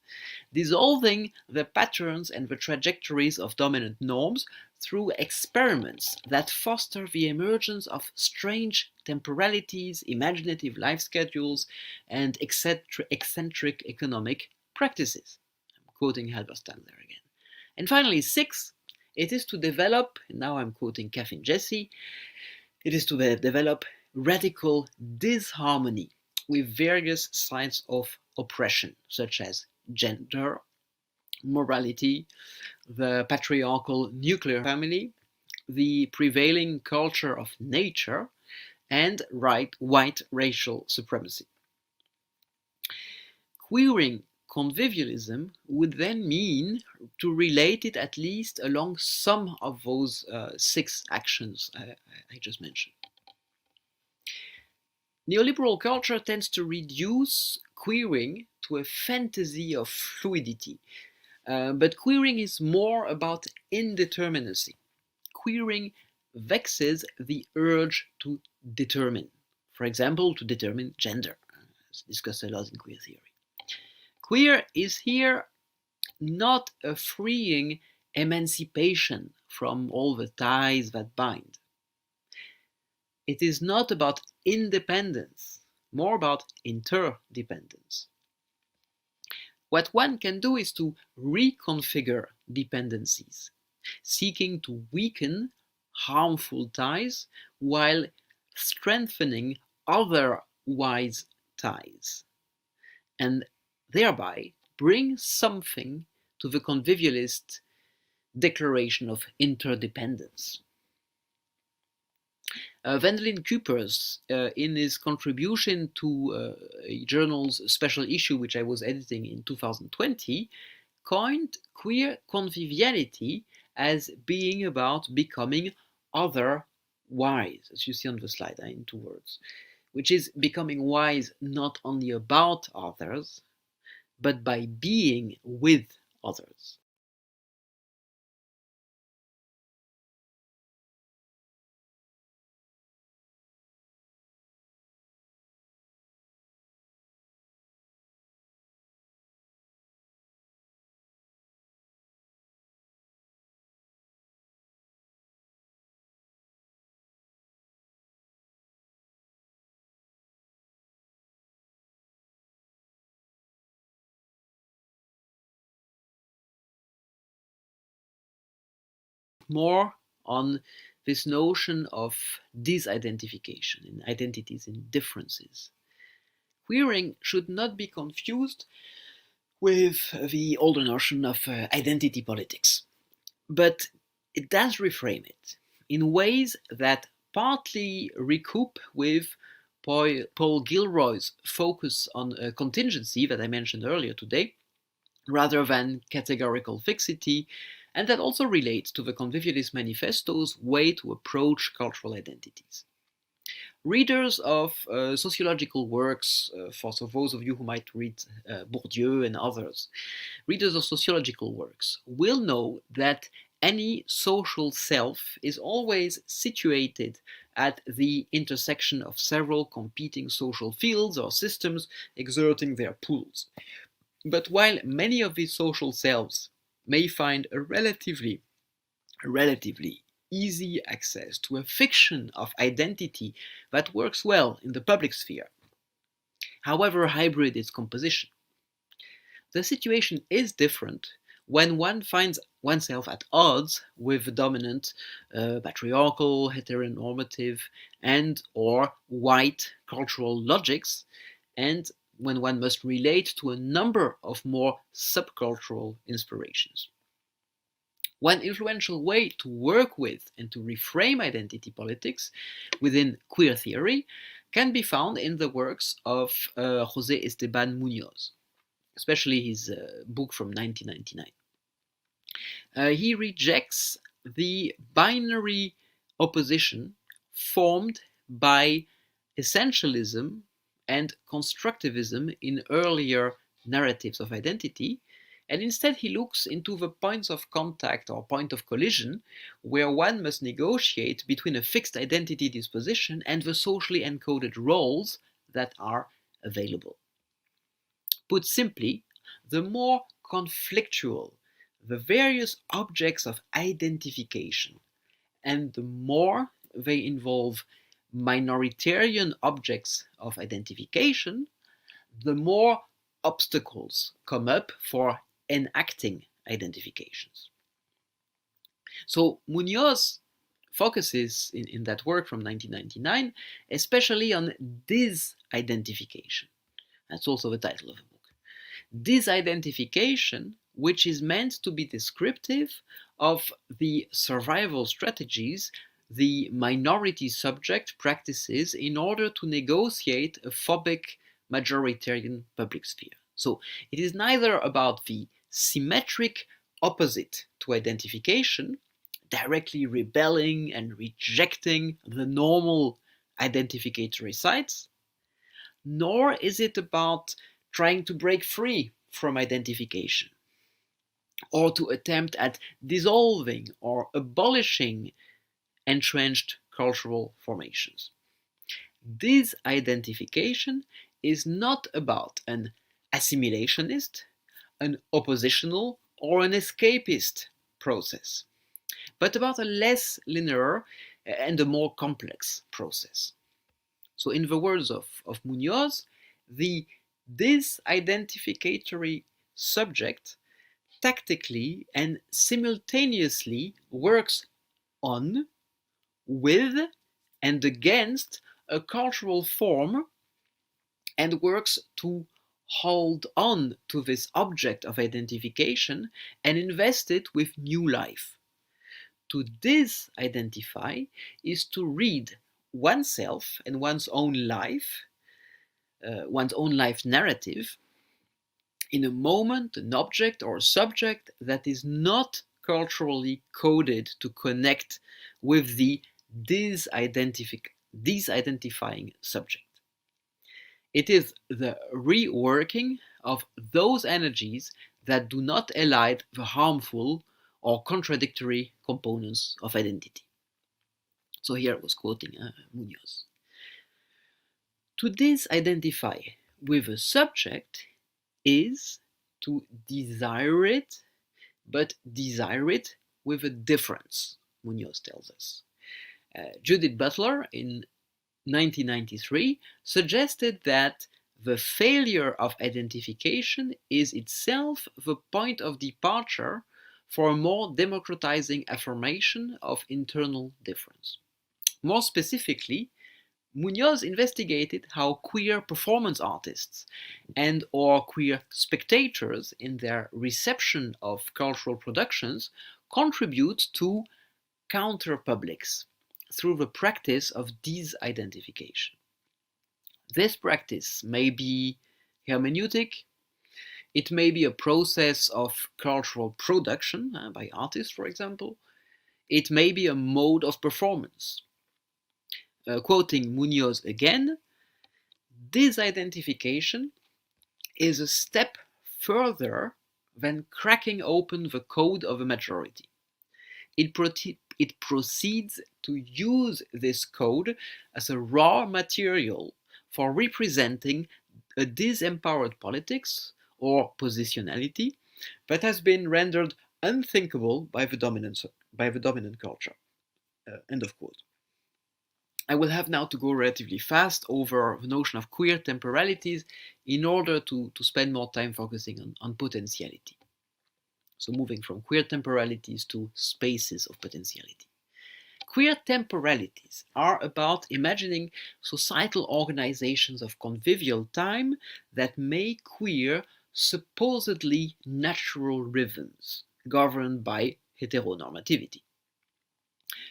dissolving the patterns and the trajectories of dominant norms through experiments that foster the emergence of strange temporalities, imaginative life schedules, and eccentric economic practices. I'm quoting Halberstam there again. And finally, sixth, it is to develop, and now I'm quoting Kathin Jesse, it is to develop radical disharmony with various signs of oppression, such as gender, morality, the patriarchal nuclear family, the prevailing culture of nature, and white racial supremacy. Queering convivialism would then mean to relate it at least along some of those 6 actions I just mentioned. Neoliberal culture tends to reduce queering to a fantasy of fluidity, but queering is more about indeterminacy. Queering vexes the urge to determine, for example, to determine gender, as discussed a lot in queer theory. Queer is here not a freeing emancipation from all the ties that bind. It is not about independence, more about interdependence. What one can do is to reconfigure dependencies, seeking to weaken harmful ties while strengthening otherwise ties, and thereby bring something to the convivialist declaration of interdependence. Wendelin Kuipers, in his contribution to a journal's special issue, which I was editing in 2020, coined queer conviviality as being about becoming other-wise, as you see on the slide, in 2 words, which is becoming wise not only about others, but by being with others. More on this notion of disidentification in identities and differences. Queering should not be confused with the older notion of identity politics, but it does reframe it in ways that partly recoup with Paul Gilroy's focus on contingency that I mentioned earlier today, rather than categorical fixity, and that also relates to the Convivialist Manifesto's way to approach cultural identities. Readers of sociological works, for those of you who might read Bourdieu and others, readers of sociological works will know that any social self is always situated at the intersection of several competing social fields or systems exerting their pulls. But while many of these social selves may find a relatively easy access to a fiction of identity that works well in the public sphere, however hybrid its composition, the situation is different when one finds oneself at odds with the dominant patriarchal, heteronormative, and or white cultural logics, and when one must relate to a number of more subcultural inspirations. One influential way to work with and to reframe identity politics within queer theory can be found in the works of José Esteban Muñoz, especially his book from 1999. He rejects the binary opposition formed by essentialism and constructivism in earlier narratives of identity, and instead he looks into the points of contact or point of collision where one must negotiate between a fixed identity disposition and the socially encoded roles that are available. Put simply, the more conflictual the various objects of identification, and the more they involve minoritarian objects of identification, the more obstacles come up for enacting identifications. So Muñoz focuses in that work from 1999 especially on disidentification. That's also the title of the book. Disidentification, which is meant to be descriptive of the survival strategies the minority subject practices in order to negotiate a phobic majoritarian public sphere. So it is neither about the symmetric opposite to identification, directly rebelling and rejecting the normal identificatory sites, nor is it about trying to break free from identification or to attempt at dissolving or abolishing entrenched cultural formations. Disidentification is not about an assimilationist, an oppositional, or an escapist process, but about a less linear and a more complex process. So in the words of Muñoz, the disidentificatory subject tactically and simultaneously works on, with, and against a cultural form, and works to hold on to this object of identification and invest it with new life. To disidentify is to read oneself and one's own life narrative in a moment, an object, or a subject that is not culturally coded to connect with the disidentifying subject. It is the reworking of those energies that do not elide the harmful or contradictory components of identity. So here I was quoting Munoz. To disidentify with a subject is to desire it, but desire it with a difference, Munoz tells us. Judith Butler in 1993 suggested that the failure of identification is itself the point of departure for a more democratizing affirmation of internal difference. More specifically, Munoz investigated how queer performance artists and or queer spectators in their reception of cultural productions contribute to counterpublics through the practice of disidentification. This practice may be hermeneutic, it may be a process of cultural production by artists, for example, it may be a mode of performance. Quoting Munoz again, disidentification is a step further than cracking open the code of a majority. It proceeds to use this code as a raw material for representing a disempowered politics or positionality that has been rendered unthinkable by the dominant culture. End of quote. I will have now to go relatively fast over the notion of queer temporalities in order to spend more time focusing on potentiality. So moving from queer temporalities to spaces of potentiality. Queer temporalities are about imagining societal organizations of convivial time that make queer supposedly natural rhythms governed by heteronormativity,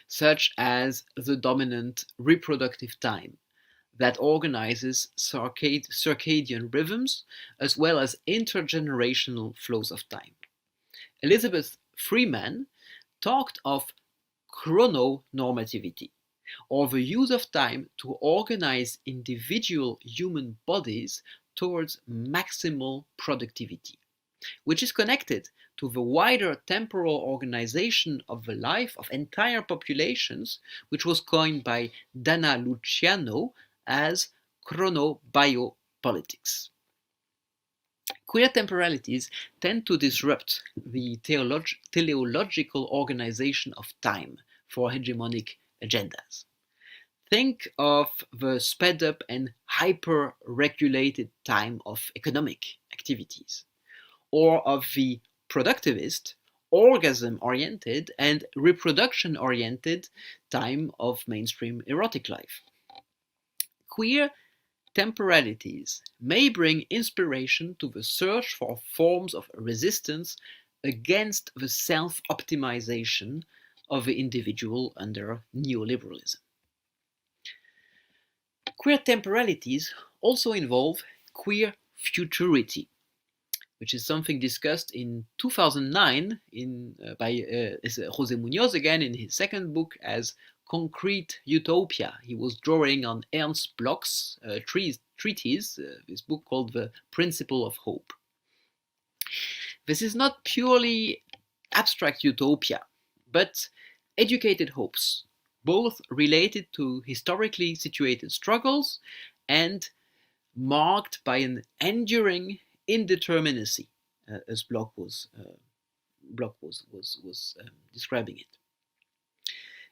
such as the dominant reproductive time that organizes circadian rhythms as well as intergenerational flows of time. Elizabeth Freeman talked of chrononormativity, or the use of time to organize individual human bodies towards maximal productivity, which is connected to the wider temporal organization of the life of entire populations, which was coined by Dana Luciano as chronobiopolitics. Queer temporalities tend to disrupt the teleological organization of time for hegemonic agendas. Think of the sped up and hyper-regulated time of economic activities, or of the productivist, orgasm-oriented and reproduction-oriented time of mainstream erotic life. Queer temporalities may bring inspiration to the search for forms of resistance against the self-optimization of the individual under neoliberalism. Queer temporalities also involve queer futurity, which is something discussed in 2009 by José Munoz again in his second book as Concrete Utopia. He was drawing on Ernst Bloch's treatise, this book called The Principle of Hope. This is not purely abstract utopia, but educated hopes, both related to historically situated struggles and marked by an enduring indeterminacy, as Bloch was describing it.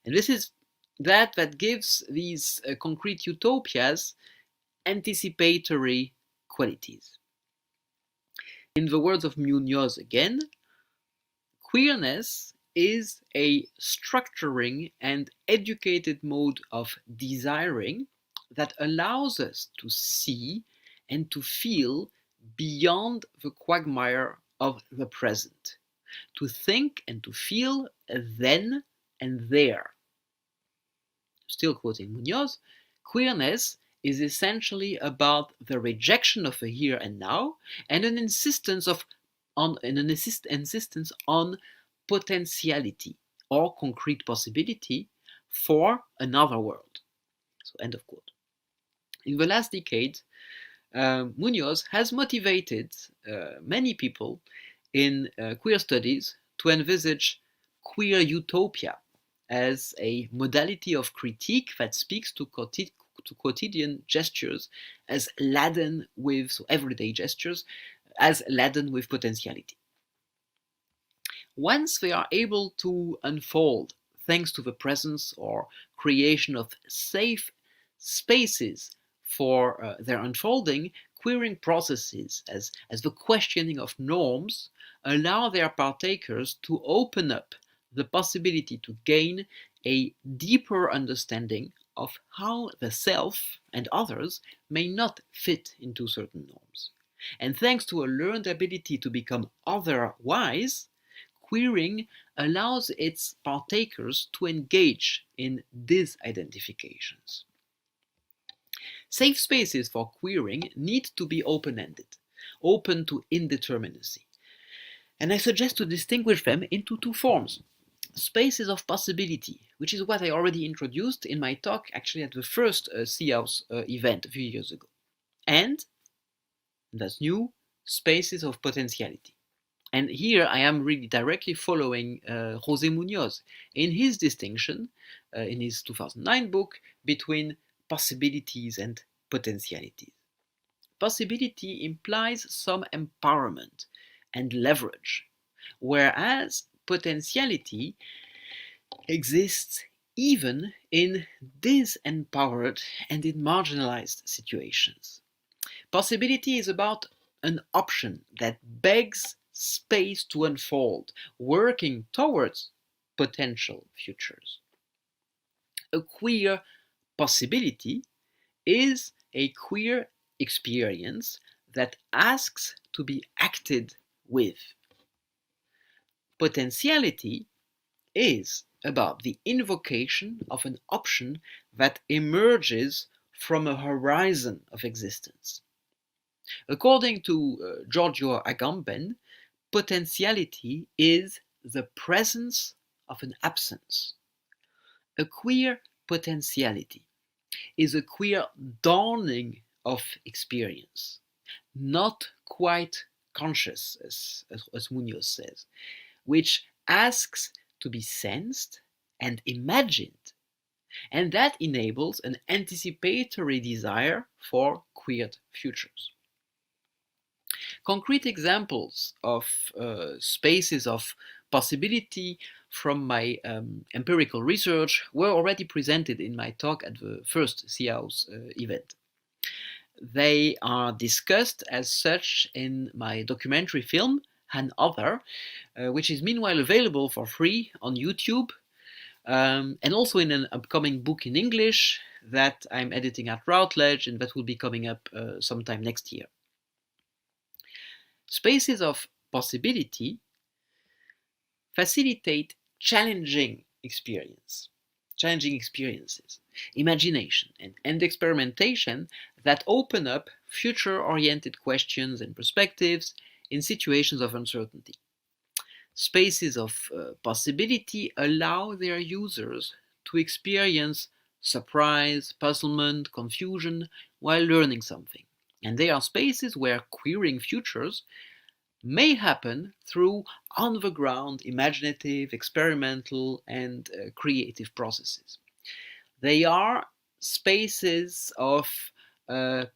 And this is that gives these concrete utopias anticipatory qualities. In the words of Munoz again, queerness is a structuring and educated mode of desiring that allows us to see and to feel beyond the quagmire of the present, to think and to feel then and there. Still quoting Munoz, queerness is essentially about the rejection of the here and now and an insistence on potentiality or concrete possibility for another world. So, end of quote. In the last decade, Munoz has motivated many people in queer studies to envisage queer utopia as a modality of critique that speaks to quotidian gestures as laden with, so everyday gestures, as laden with potentiality. Once they are able to unfold thanks to the presence or creation of safe spaces for their unfolding, queering processes as the questioning of norms allow their partakers to open up the possibility to gain a deeper understanding of how the self and others may not fit into certain norms. And thanks to a learned ability to become otherwise, queering allows its partakers to engage in disidentifications. Safe spaces for queering need to be open-ended, open to indeterminacy. And I suggest to distinguish them into two forms. Spaces of possibility, which is what I already introduced in my talk actually at the first SIAUS event a few years ago. And that's new, spaces of potentiality. And here I am really directly following José Munoz in his distinction in his 2009 book between possibilities and potentialities. Possibility implies some empowerment and leverage, whereas potentiality exists even in disempowered and in marginalized situations. Possibility is about an option that begs space to unfold, working towards potential futures. A queer possibility is a queer experience that asks to be acted with. Potentiality is about the invocation of an option that emerges from a horizon of existence. According to Giorgio Agamben, potentiality is the presence of an absence. A queer potentiality is a queer dawning of experience, not quite conscious, as Munoz says, which asks to be sensed and imagined, and that enables an anticipatory desire for queered futures. Concrete examples of spaces of possibility from my empirical research were already presented in my talk at the first SIAUS event. They are discussed as such in my documentary film, An Other, which is meanwhile available for free on YouTube, and also in an upcoming book in English that I'm editing at Routledge and that will be coming up sometime next year. Spaces of possibility facilitate challenging experiences, imagination, and experimentation that open up future-oriented questions and perspectives in situations of uncertainty. Spaces of possibility allow their users to experience surprise, puzzlement, confusion while learning something. And they are spaces where queering futures may happen through on-the-ground, imaginative, experimental, and creative processes. They are spaces of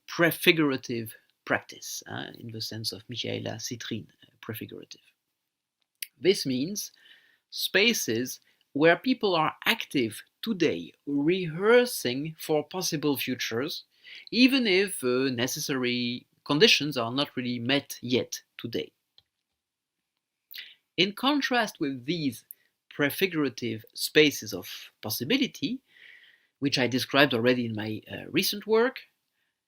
prefigurative practice, in the sense of Michaela Citrin, prefigurative. This means spaces where people are active today, rehearsing for possible futures, even if necessary conditions are not really met yet today. In contrast with these prefigurative spaces of possibility, which I described already in my recent work,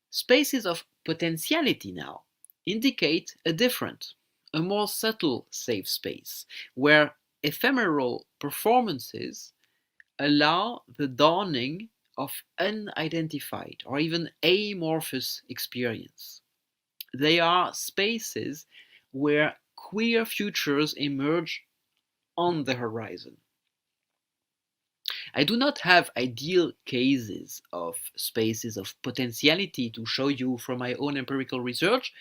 spaces of potentiality now indicate a different, a more subtle safe space, where ephemeral performances allow the dawning of unidentified or even amorphous experience. They are spaces where queer futures emerge on the horizon. I do not have ideal cases of spaces of potentiality to show you from my own empirical research,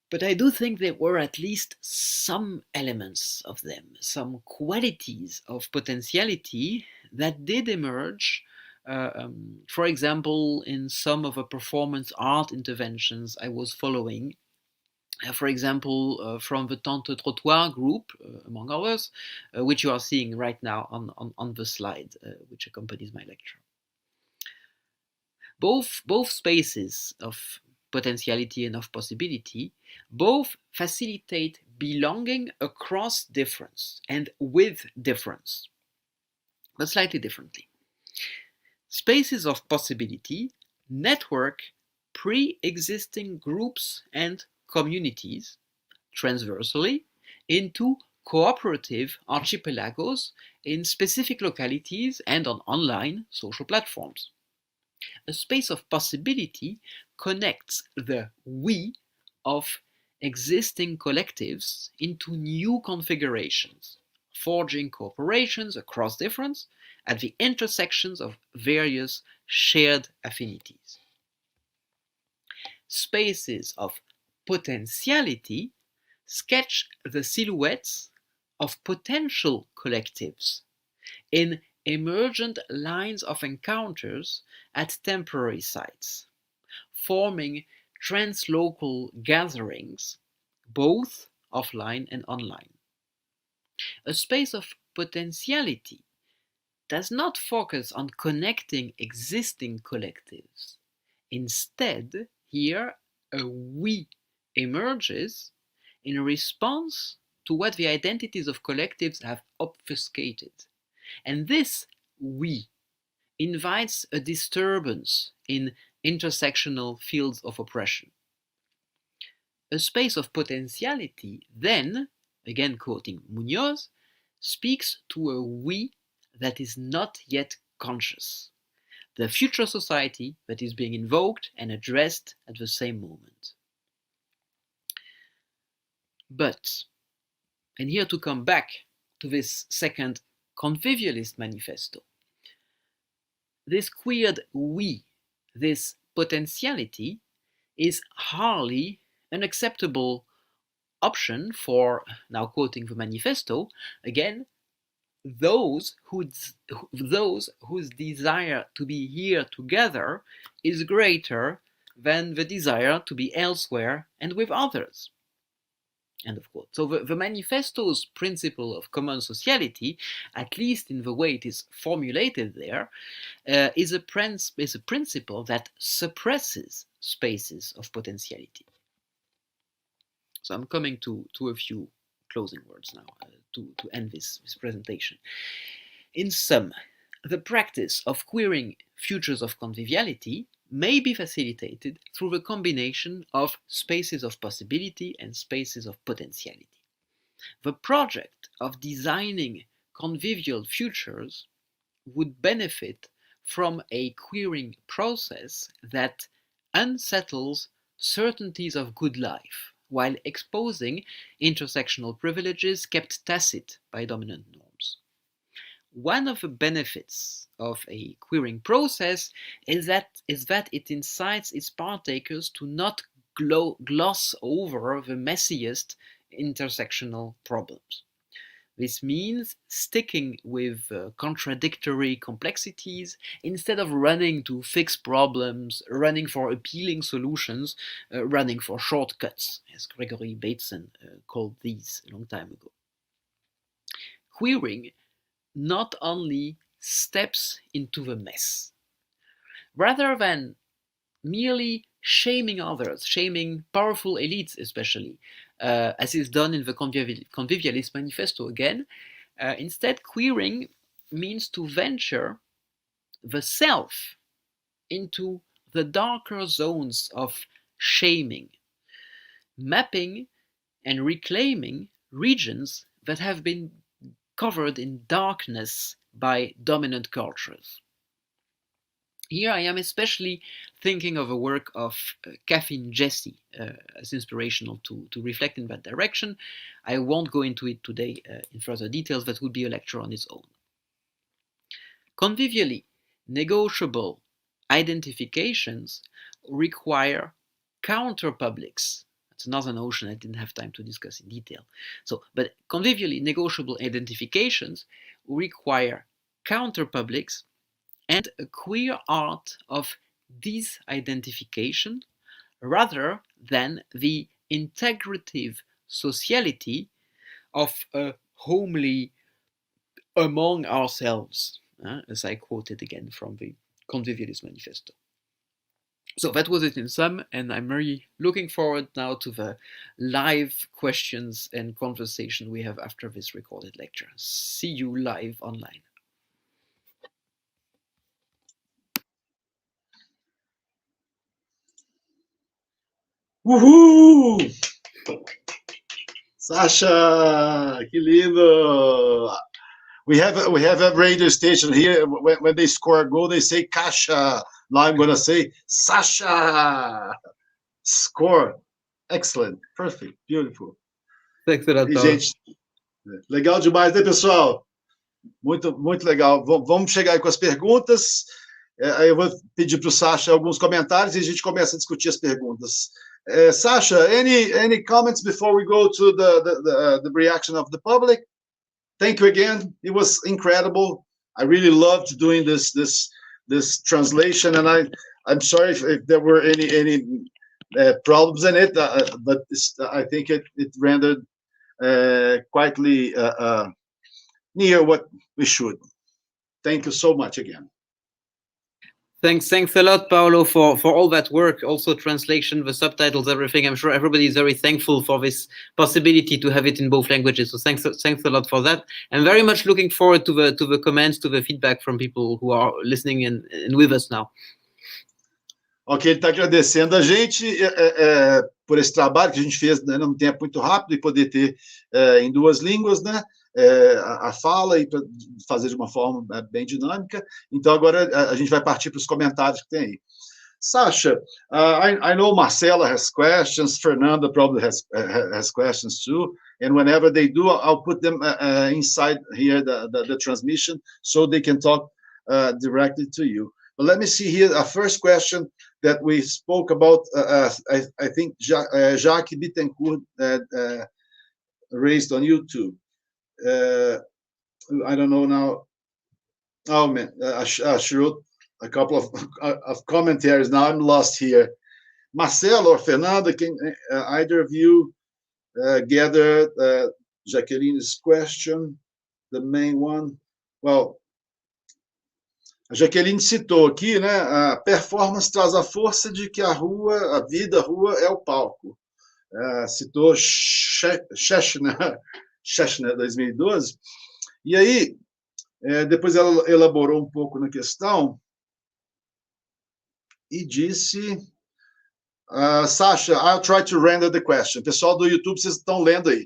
but I do think there were at least some elements of them, some qualities of potentiality that did emerge, for example, in some of the performance art interventions I was following. For example, from the Tente Trottoir group, among others, which you are seeing right now on the slide, which accompanies my lecture. Both spaces of potentiality and of possibility, both facilitate belonging across difference and with difference, but slightly differently. Spaces of possibility network pre-existing groups and communities transversally into cooperative archipelagos in specific localities and on online social platforms. A space of possibility connects the we of existing collectives into new configurations, forging cooperations across difference at the intersections of various shared affinities. Spaces of potentiality sketch the silhouettes of potential collectives in emergent lines of encounters at temporary sites, forming translocal gatherings, both offline and online. A space of potentiality does not focus on connecting existing collectives. Instead, here, a we emerges in response to what the identities of collectives have obfuscated. And this we invites a disturbance in intersectional fields of oppression. A space of potentiality then, again quoting Munoz, speaks to a we that is not yet conscious, the future society that is being invoked and addressed at the same moment. But, and here to come back to this second convivialist manifesto, this queered we, this potentiality, is hardly an acceptable option for, now quoting the manifesto, again, those whose desire to be here together is greater than the desire to be elsewhere and with others. End of quote. So the manifesto's principle of common sociality, at least in the way it is formulated there, is a principle that suppresses spaces of potentiality. So I'm coming to a few closing words now to end this presentation. In sum, the practice of queering futures of conviviality may be facilitated through the combination of spaces of possibility and spaces of potentiality. The project of designing convivial futures would benefit from a queering process that unsettles certainties of good life, while exposing intersectional privileges kept tacit by dominant norms. One of the benefits of a queering process is that it incites its partakers to not gloss over the messiest intersectional problems. This means sticking with contradictory complexities instead of running to fix problems, running for appealing solutions, running for shortcuts, as Gregory Bateson called these a long time ago. Queering not only steps into the mess. Rather than merely shaming others, shaming powerful elites especially, as is done in the Convivialist Manifesto again. Instead, queering means to venture the self into the darker zones of shaming, mapping and reclaiming regions that have been covered in darkness by dominant cultures. Here I am especially thinking of a work of Caffeine Jesse as inspirational to reflect in that direction. I won't go into it today in further details. That would be a lecture on its own. Convivially negotiable identifications require counterpublics. That's another notion I didn't have time to discuss in detail. But convivially negotiable identifications require counterpublics and a queer art of disidentification rather than the integrative sociality of a homely among ourselves, as I quoted again from the Convivialist Manifesto. So that was it in sum, and I'm really looking forward now to the live questions and conversation we have after this recorded lecture. See you live online.
Uhul! Sacha, que lindo! We have a radio station here. When they score a goal, they say Caixa. Now I'm going to say Sacha. Score. Excellent. Perfect. Beautiful.
Thanks a lot,
E, gente, legal demais, né, pessoal? Muito, muito legal. Vamos chegar aí com as perguntas. Aí eu vou pedir para o Sacha alguns comentários e a gente começa a discutir as perguntas. Sacha, any comments before we go to the reaction of the public? Thank you again. It was incredible. I really loved doing this translation, and I'm sorry if there were any problems in it, but I think it rendered quietly near what we should. Thank you so much again.
Thanks a lot, Paulo, for all that work, also translation, the subtitles, everything. I'm sure everybody is very thankful for this possibility to have it in both languages. So thanks a lot for that. I'm very much looking forward to the comments, to the feedback from people who are listening and with us now.
Ok, ele está agradecendo a gente por esse trabalho que a gente fez, né, num tempo muito rápido e poder ter em duas línguas, né? A fala e para fazer de uma forma bem dinâmica. Então, agora a gente vai partir para os comentários que tem aí. Sacha, I know Marcela has questions, Fernanda probably has questions too, and whenever they do, I'll put them inside here, the transmission, so they can talk directly to you. But let me see here, a first question that we spoke about, I think Jacques Bittencourt raised on YouTube. I don't know now. Oh man, I wrote a couple of commentaries. Now I'm lost here. Marcelo or Fernanda, can either of you gather Jaqueline's question, the main one? Well, a Jaqueline citou aqui, né? A performance traz a força de que a vida rua é o palco. Citou Schechner, 2012, e aí, depois ela elaborou um pouco na questão e disse, Sacha, I'll try to render the question. Pessoal do YouTube, vocês estão lendo aí.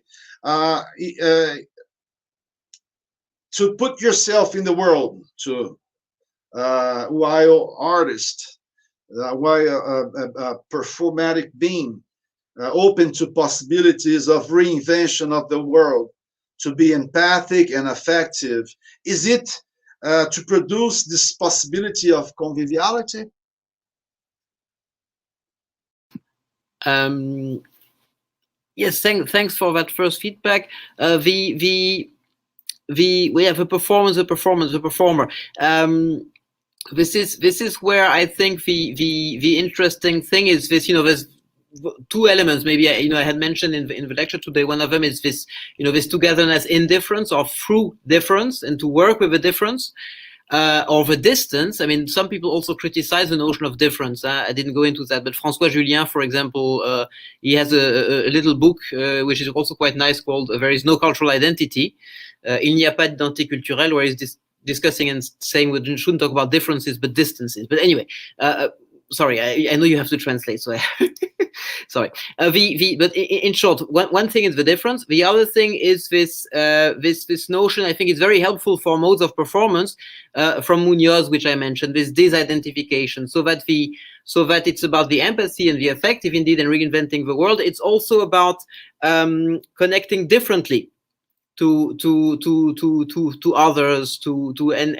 To put yourself in the world, while artist, while a performatic being, open to possibilities of reinvention of the world, to be empathic and affective. Is it to produce this possibility of conviviality?
Yes, thanks for that first feedback. We have a performer. This is where I think the interesting thing is this. There's two elements. Maybe I had mentioned in the lecture today. One of them is this this togetherness in difference or through difference, and to work with the difference. or the distance. I mean, some people also criticize the notion of difference. I didn't go into that, but François Julien, for example, he has a little book which is also quite nice called "There is no cultural identity." Il n'y a pas d'identité culturelle, where he's discussing and saying we shouldn't talk about differences but distances. But anyway, sorry, I know you have to translate, so sorry. But in short, one thing is the difference. The other thing is this notion. I think it's very helpful for modes of performance from Munoz, which I mentioned, this disidentification, so that it's about the empathy and the affective, indeed, and reinventing the world. It's also about connecting differently to others, and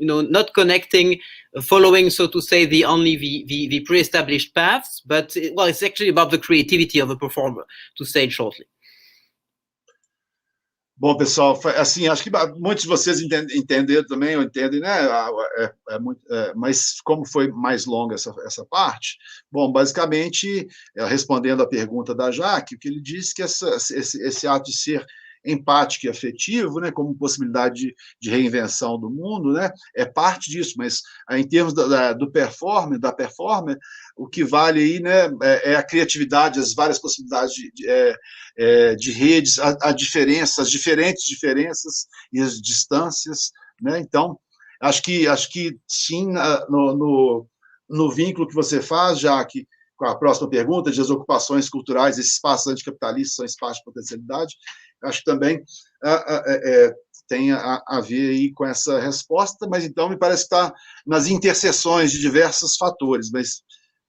not connecting, following, so to say, the pre-established paths, but it's actually about the creativity of a performer, to say it shortly.
Bom, pessoal, assim, acho que muitos de vocês entenderam também, ou entendem, né? Mas como foi mais longa essa parte, bom, basicamente, respondendo à pergunta da Jaque, o que ele disse que esse ato de ser empático e afetivo, né, como possibilidade de reinvenção do mundo, né, é parte disso, mas em termos da performance, o que vale aí, né, é a criatividade, as várias possibilidades de redes, as diferentes diferenças e as distâncias, né, então, acho que sim, no vínculo que você faz, já que com a próxima pergunta, de as ocupações culturais, esses espaços anticapitalistas são espaços de potencialidade, acho que também tem a ver aí com essa resposta, mas então me parece que está nas interseções de diversos fatores, mas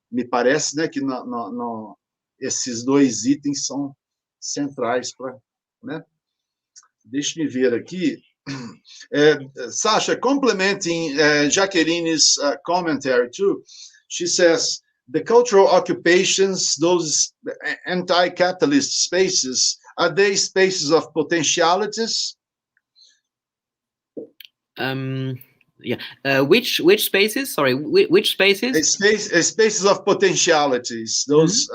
me parece, né, que esses dois itens são centrais para, né? Deixe-me ver aqui. Sacha, complementing Jacqueline's commentary too, she says, the cultural occupations, those anti-capitalist spaces, are they spaces of potentialities?
Yeah. Which spaces? Sorry, which spaces?
Spaces of potentialities. Those,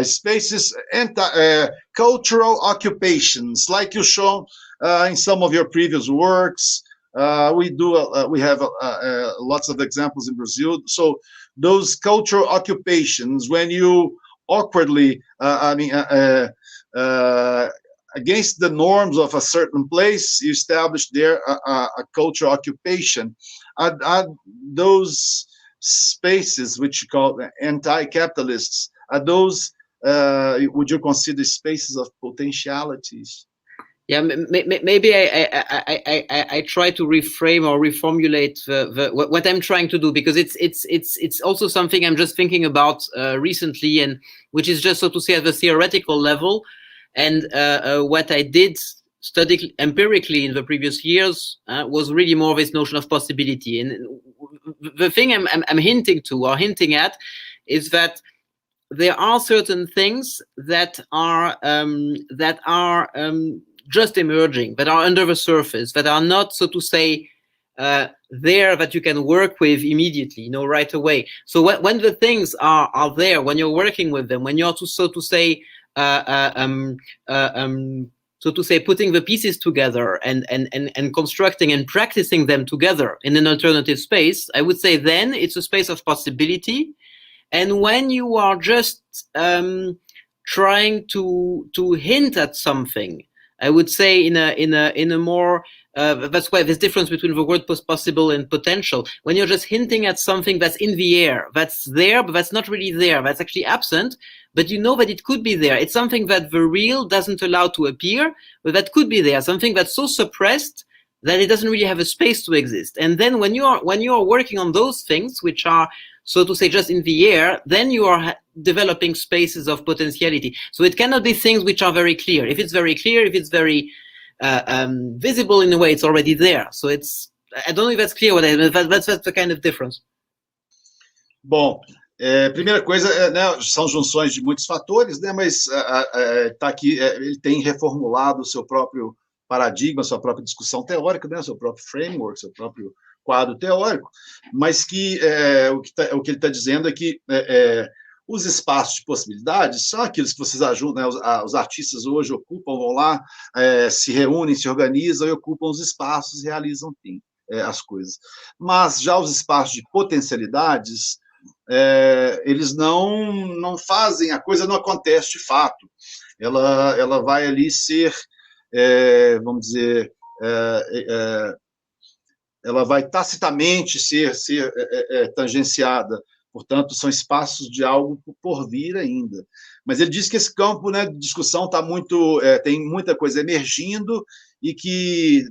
spaces cultural occupations, like you shown in some of your previous works. We have lots of examples in Brazil. So those cultural occupations, when you awkwardly, against the norms of a certain place, you establish there a cultural occupation. Are those spaces, which you call anti-capitalists, are those, would you consider spaces of potentialities?
Yeah, maybe I try to reframe or reformulate what I'm trying to do, because it's also something I'm just thinking about recently, and which is just, so to say, at the theoretical level, and what I did study empirically in the previous years was really more this notion of possibility. And the thing I'm hinting at is that there are certain things that are just emerging, that are under the surface, that are not, so to say, there, that you can work with immediately, right away. So when the things are there, when you're working with them, when you're so to say putting the pieces together and constructing and practicing them together in an alternative space, I would say then it's a space of possibility. And when you are just trying to hint at something, I would say in a more that's why there's difference between the word possible and potential. When you're just hinting at something that's in the air, that's there, but that's not really there, that's actually absent, but you know that it could be there. It's something that the real doesn't allow to appear, but that could be there, something that's so suppressed that it doesn't really have a space to exist. And then when you are working on those things, which are, so to say, just in the air, then you are developing spaces of potentiality. So it cannot be things which are very clear. If it's very clear, if it's very visible in a way, it's already there. So it's, I don't know if that's clear what I mean, but that's the kind of difference.
Bom, primeira coisa, né, são junções de muitos fatores, né, mas tá aqui, ele tem reformulado o seu próprio paradigma, sua própria discussão teórica, né, seu próprio framework, seu próprio quadro teórico, mas que o que ele está dizendo é que Os espaços de possibilidades são aqueles que vocês ajudam, né, os artistas hoje ocupam, vão lá, se reúnem, se organizam e ocupam os espaços e realizam as coisas. Mas já os espaços de potencialidades, eles não fazem, a coisa não acontece de fato. Ela vai ali ser, vamos dizer, ela vai tacitamente ser tangenciada. Portanto, são espaços de algo por vir ainda. Mas ele diz que esse campo, né, de discussão tem muita coisa emergindo e que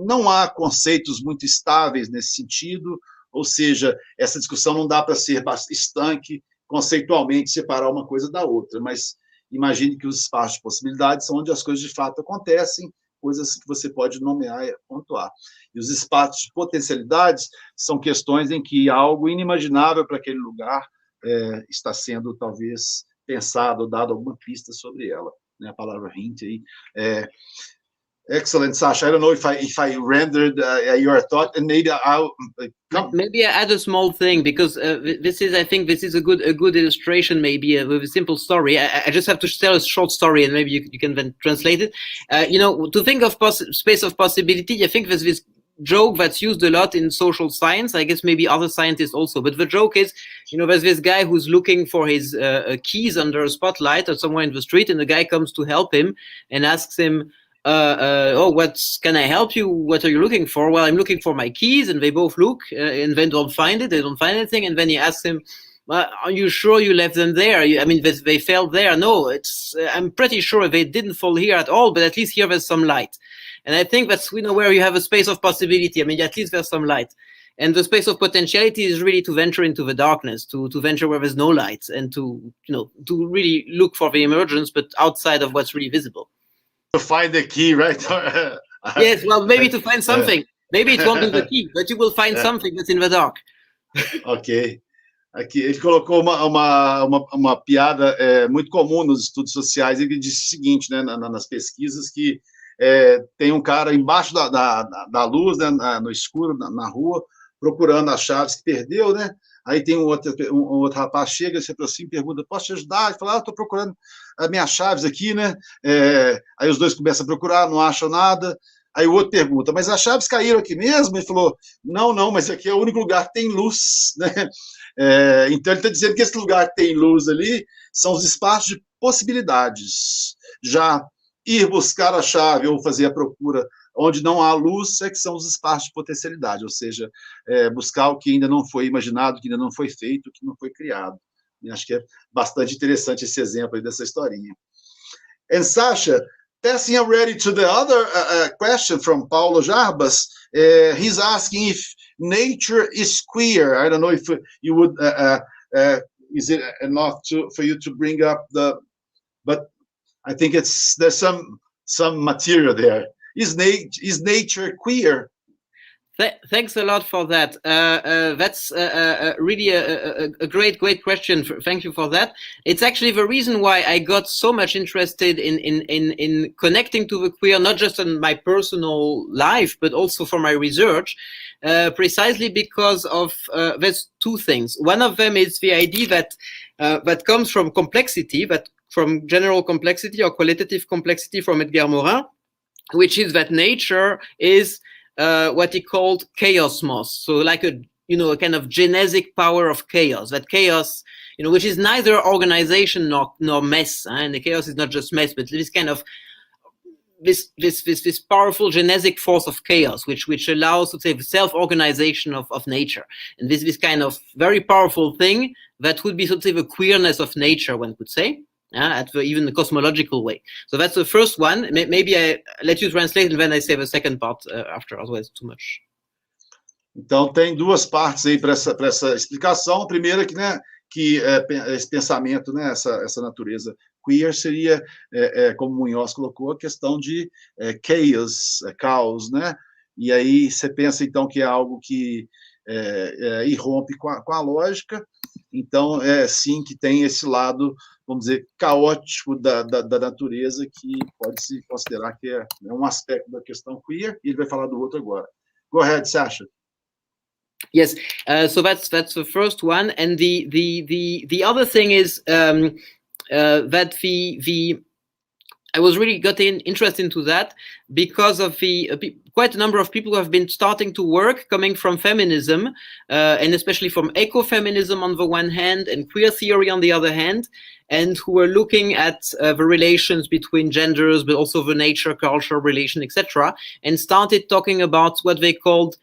não há conceitos muito estáveis nesse sentido, ou seja, essa discussão não dá para ser estanque, conceitualmente, separar uma coisa da outra, mas imagine que os espaços de possibilidades são onde as coisas de fato acontecem, coisas que você pode nomear e pontuar. E os espaços de potencialidades são questões em que algo inimaginável para aquele lugar está sendo, talvez, pensado, dado alguma pista sobre ela. Né? A palavra hint aí. Excellent, Sacha. I don't know if I rendered your thought, and maybe I'll
maybe I add a small thing, because I think this is a good illustration, maybe with a simple story. I just have to tell a short story, and maybe you can then translate it. To think of space of possibility, I think there's this joke that's used a lot in social science. I guess maybe other scientists also, but the joke is, there's this guy who's looking for his keys under a spotlight or somewhere in the street, and the guy comes to help him and asks him, what can I help you? What are you looking for? Well, I'm looking for my keys. And they both look and then don't find it. They don't find anything. And then he asks him, are you sure you left them there? They fell there. No, I'm pretty sure they didn't fall here at all, but at least here there's some light. And I think that's, where you have a space of possibility. At least there's some light. And the space of potentiality is really to venture into the darkness, to venture where there's no light, and to really look for the emergence, but outside of what's really visible.
To find the key, right?
Yes, well, maybe to find something. Maybe it won't be the key, but you will find something that's in the dark.
Ok. Aqui, ele colocou uma piada muito comum nos estudos sociais. Ele disse o seguinte, né, nas pesquisas, que tem um cara embaixo da luz, né, no escuro, na rua, procurando as chaves que perdeu, né? Aí tem um outro rapaz chega, se aproxima e pergunta, posso te ajudar? Ele fala, estou procurando as minhas chaves aqui, né? Aí os dois começam a procurar, não acham nada. Aí o outro pergunta, mas as chaves caíram aqui mesmo? Ele falou, não, mas aqui é o único lugar que tem luz, né? Então ele está dizendo que esse lugar que tem luz ali são os espaços de possibilidades. Já ir buscar a chave ou fazer a procura onde não há luz que são os espaços de potencialidade, ou seja, buscar o que ainda não foi imaginado, que ainda não foi feito, que não foi criado. E acho que é bastante interessante esse exemplo aí dessa historinha. And Sacha, passing already to the other question from Paulo Jarbas, he's asking if nature is queer. I don't know if you would, is it enough for you to bring up but I think there's some material there. Is nature queer?
Thanks a lot for that. That's really a great question. Thank you for that. It's actually the reason why I got so much interested in connecting to the queer, not just in my personal life, but also for my research, precisely because of there's two things. One of them is the idea that comes from complexity, from general complexity or qualitative complexity from Edgar Morin, which is that nature is what he called chaosmos, so like a kind of genetic power of chaos. That chaos, which is neither organization nor mess, and the chaos is not just mess, but this kind of this powerful genetic force of chaos, which allows, let's say, the self-organization of nature, and this kind of very powerful thing that would be, so to say, the queerness of nature, one could say. Even the cosmological way. So that's the first one. Maybe I let you translate and then I say the second part after, otherwise too much.
Então tem duas partes aí para essa explicação. A primeira que esse pensamento, né, essa natureza queer seria, como Munhoz colocou, a questão de caos, né? E aí você pensa então que é algo que irrompe com a lógica. Então sim que tem esse lado, vamos dizer, caótico da natureza, que pode-se considerar que é um aspecto da questão queer, e ele vai falar do outro agora. Go ahead, Sacha.
Yes, so that's the first one, and the other thing is that I was really interested into that because of quite a number of people who have been starting to work coming from feminism, and especially from ecofeminism on the one hand and queer theory on the other hand, and who were looking at the relations between genders, but also the nature-culture relation, etc., and started talking about what they call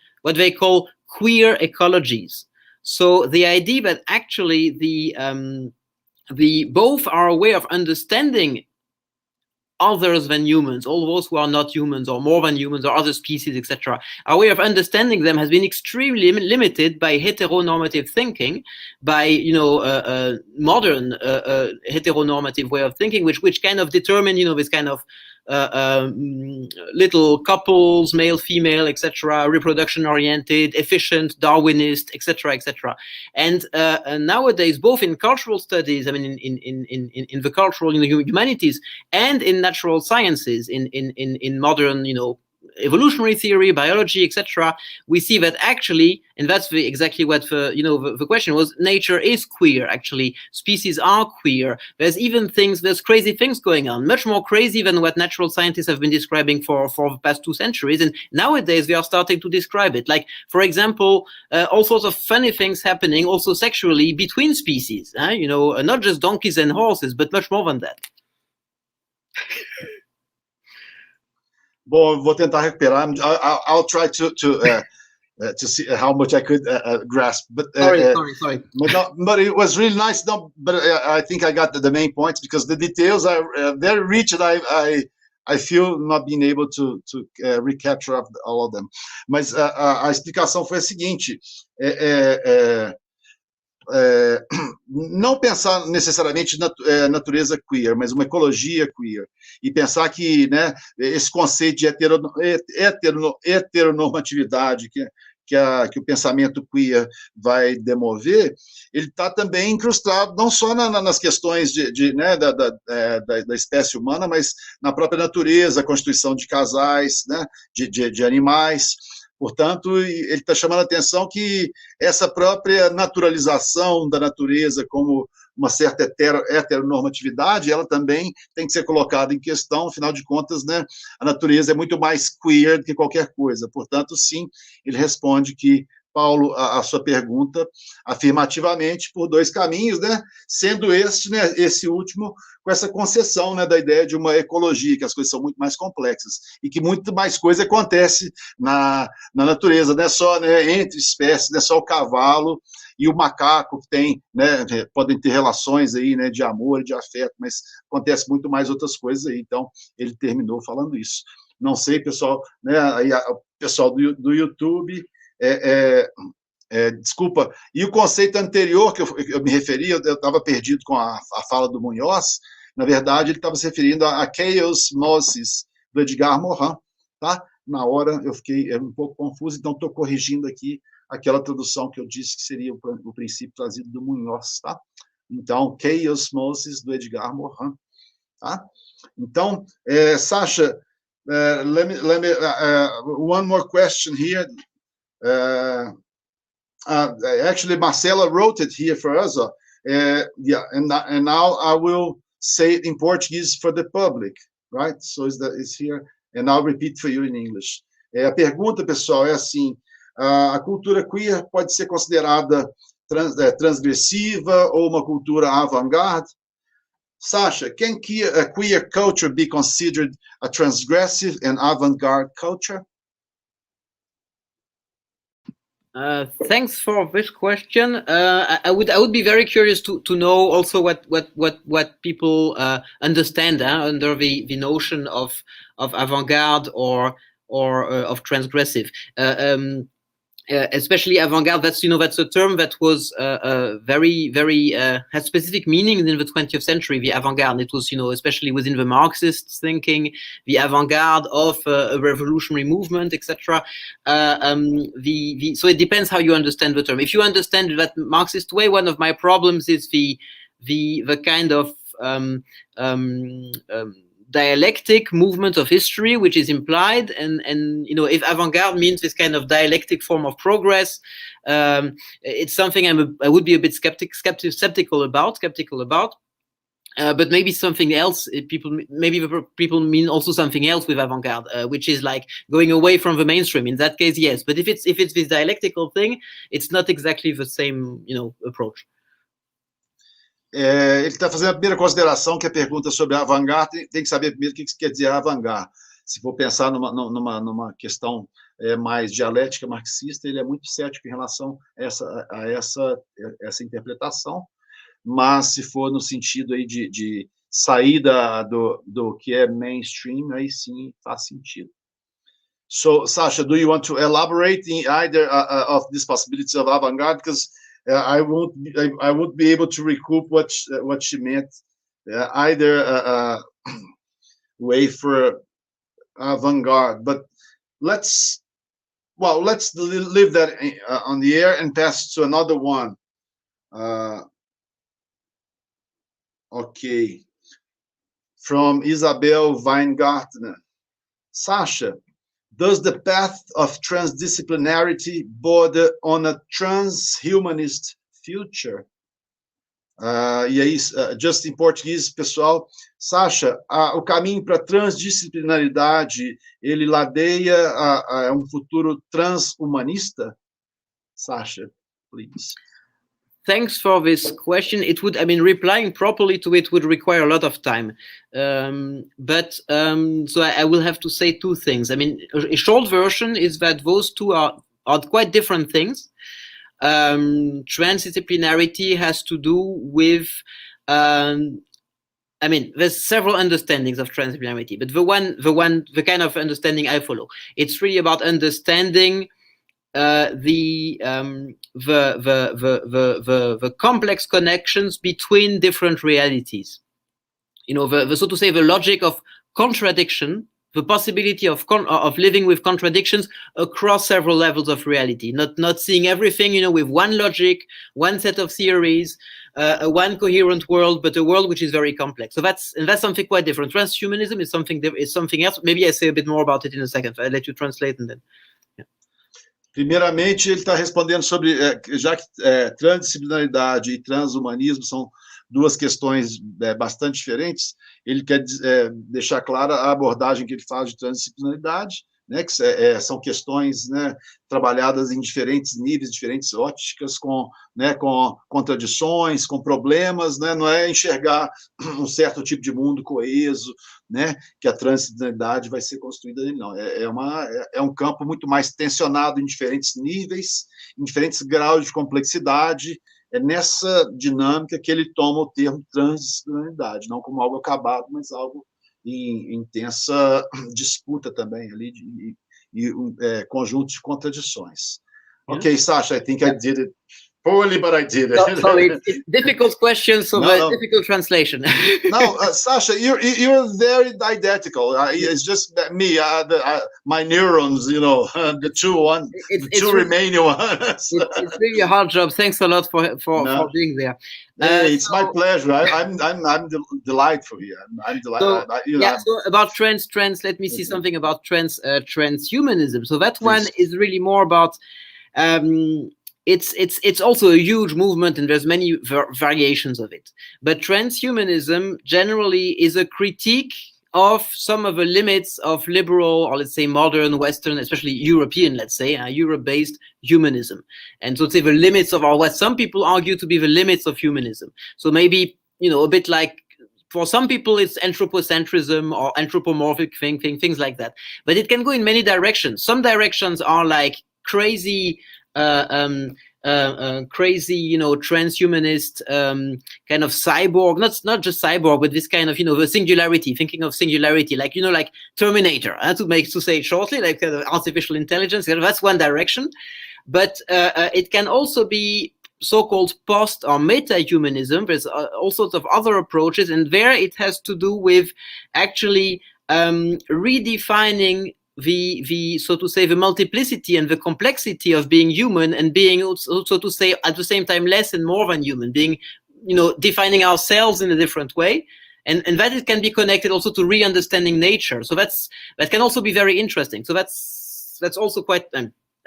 queer ecologies. So the idea that actually the both are a way of understanding others than humans, all those who are not humans or more than humans or other species, etc. Our way of understanding them has been extremely limited by heteronormative thinking, by modern heteronormative way of thinking, which kind of determine this kind of little couples, male, female, etc., reproduction oriented, efficient, Darwinist, etc., etc. And nowadays, both in cultural studies, I mean, in the cultural humanities, and in natural sciences, in modern evolutionary theory, biology, etc., we see that actually, and that's exactly what the question was, nature is queer, actually. Species are queer. There's crazy things going on, much more crazy than what natural scientists have been describing for the past 2 centuries. And nowadays, we are starting to describe it. Like, for example, all sorts of funny things happening also sexually between species, not just donkeys and horses, but much more than that.
Bom, vou tentar recuperar. I'll try to see how much I could grasp. But
sorry.
But it was really nice. No, but I think I got the main points, because the details are very rich, and I feel not being able to recapture all of them. Mas a explicação foi a seguinte: não pensar necessariamente natureza queer, mas uma ecologia queer, e pensar que, esse conceito de heteronormatividade que o pensamento queer vai demover, ele está também incrustado não só nas questões da espécie humana, mas na própria natureza, a constituição de casais, de animais. Portanto, ele está chamando a atenção que essa própria naturalização da natureza como uma certa heteronormatividade, ela também tem que ser colocada em questão. Afinal de contas, a natureza é muito mais queer do que qualquer coisa. Portanto, sim, ele responde que, Paulo, a sua pergunta afirmativamente por 2 caminhos, sendo esse último com essa concessão da ideia de uma ecologia, que as coisas são muito mais complexas e que muito mais coisa acontece na natureza, não é só entre espécies, não é só o cavalo e o macaco que tem, podem ter relações aí, de amor, de afeto, mas acontece muito mais outras coisas aí. Então, ele terminou falando isso. Não sei, pessoal, aí o pessoal do YouTube... desculpa, e o conceito anterior que eu me referi, eu estava perdido com a fala do Munhoz. Na verdade, ele estava se referindo a chaosmosis, do Edgar Morin, tá? Na hora eu fiquei um pouco confuso, então estou corrigindo aqui aquela tradução que eu disse que seria o princípio trazido do Munhoz, tá? Então, chaosmosis, do Edgar Morin, tá? Então, Sacha, let me one more question here. Actually, Marcela wrote it here for us. And now I will say it in Portuguese for the public, right? So it's here, and I'll repeat for you in English. A pergunta, pessoal, é assim: a cultura queer pode ser considerada transgressiva ou uma cultura avant-garde? Sacha, can queer culture be considered a transgressive and avant-garde culture?
Thanks for this question. I would be very curious to know also what people understand under the notion of avant-garde or of transgressive. Especially avant-garde, that's a term that was very had specific meanings in the 20th century. The avant-garde, it was especially within the Marxist thinking, the avant-garde of a revolutionary movement, etc. So it depends how you understand the term. If you understand that Marxist way, one of my problems is the kind of dialectic movement of history, which is implied, and if avant-garde means this kind of dialectic form of progress, it's something I would be a bit skeptical about. But maybe something else. People mean also something else with avant-garde, which is like going away from the mainstream. In that case, yes. But if it's this dialectical thing, it's not exactly the same, approach.
Ele está fazendo a primeira consideração, que a pergunta sobre a avant-garde, tem que saber primeiro o que quer dizer avant-garde. Se for pensar numa questão mais dialética marxista, ele é muito cético em relação a essa interpretação, mas se for no sentido aí de saída do que é mainstream, aí sim faz sentido. So, Sacha, do you want to elaborate in either of these possibilities of avant-garde? Because I won't be able to recoup what she meant. Either way for avant-garde, but let's leave that on the air and pass to another one. Okay, from Isabel Weingartner. Sacha, does the path of transdisciplinarity border on a transhumanist future? E aí, just em português, pessoal, Sacha, o caminho para a transdisciplinaridade, ele ladeia um futuro transhumanista? Sacha, please.
Thanks for this question. Replying properly to it would require a lot of time. So I will have to say two things. A short version is that those two are quite different things. Transdisciplinarity has to do with, there's several understandings of transdisciplinarity, but the kind of understanding I follow, it's really about understanding the complex connections between different realities. So to say, the logic of contradiction, the possibility of living with contradictions across several levels of reality, not seeing everything, with one logic, one set of theories, one coherent world, but a world which is very complex. So that's something quite different. Transhumanism is something else. Maybe I say a bit more about it in a second. I'll let you translate and then.
Primeiramente, ele está respondendo sobre, já que transdisciplinaridade e transhumanismo são duas questões bastante diferentes, ele quer deixar clara a abordagem que ele faz de transdisciplinaridade, né, que são questões, né, trabalhadas em diferentes níveis, diferentes óticas, com contradições, com problemas, né, não é enxergar um certo tipo de mundo coeso, né, que a transdisciplinaridade vai ser construída nele, não. É um campo muito mais tensionado em diferentes níveis, em diferentes graus de complexidade. É nessa dinâmica que ele toma o termo transdisciplinaridade, não como algo acabado, mas algo em intensa disputa também ali, e conjunto de contradições. Okay, Sacha, I think I did it poorly, but I did it.
So it's difficult questions, so difficult translation.
No, Sacha, you're very didactical. It's just me, my neurons, the two remaining ones.
It's really a hard job. Thanks a lot for being there.
It's my pleasure. I'm delightful here. I'm delighted.
So about trans. Let me see something about transhumanism. So that one is really more about. It's also a huge movement, and there's many variations of it. But transhumanism generally is a critique of some of the limits of liberal, or let's say modern, Western, especially European, let's say, Europe-based humanism. And so to say the limits of what some people argue to be the limits of humanism. So maybe, a bit like, for some people, it's anthropocentrism or anthropomorphic things like that. But it can go in many directions. Some directions are like crazy, transhumanist kind of cyborg, not just cyborg, but this kind of the singularity, thinking of singularity, like like Terminator, to say it shortly, like artificial intelligence. That's one direction, but it can also be so-called post or meta-humanism. There's all sorts of other approaches, and there it has to do with actually redefining the so to say the multiplicity and the complexity of being human, and being also, so to say, at the same time less and more than human, being defining ourselves in a different way, and that it can be connected also to re-understanding nature. So that can also be very interesting. So that's also quite.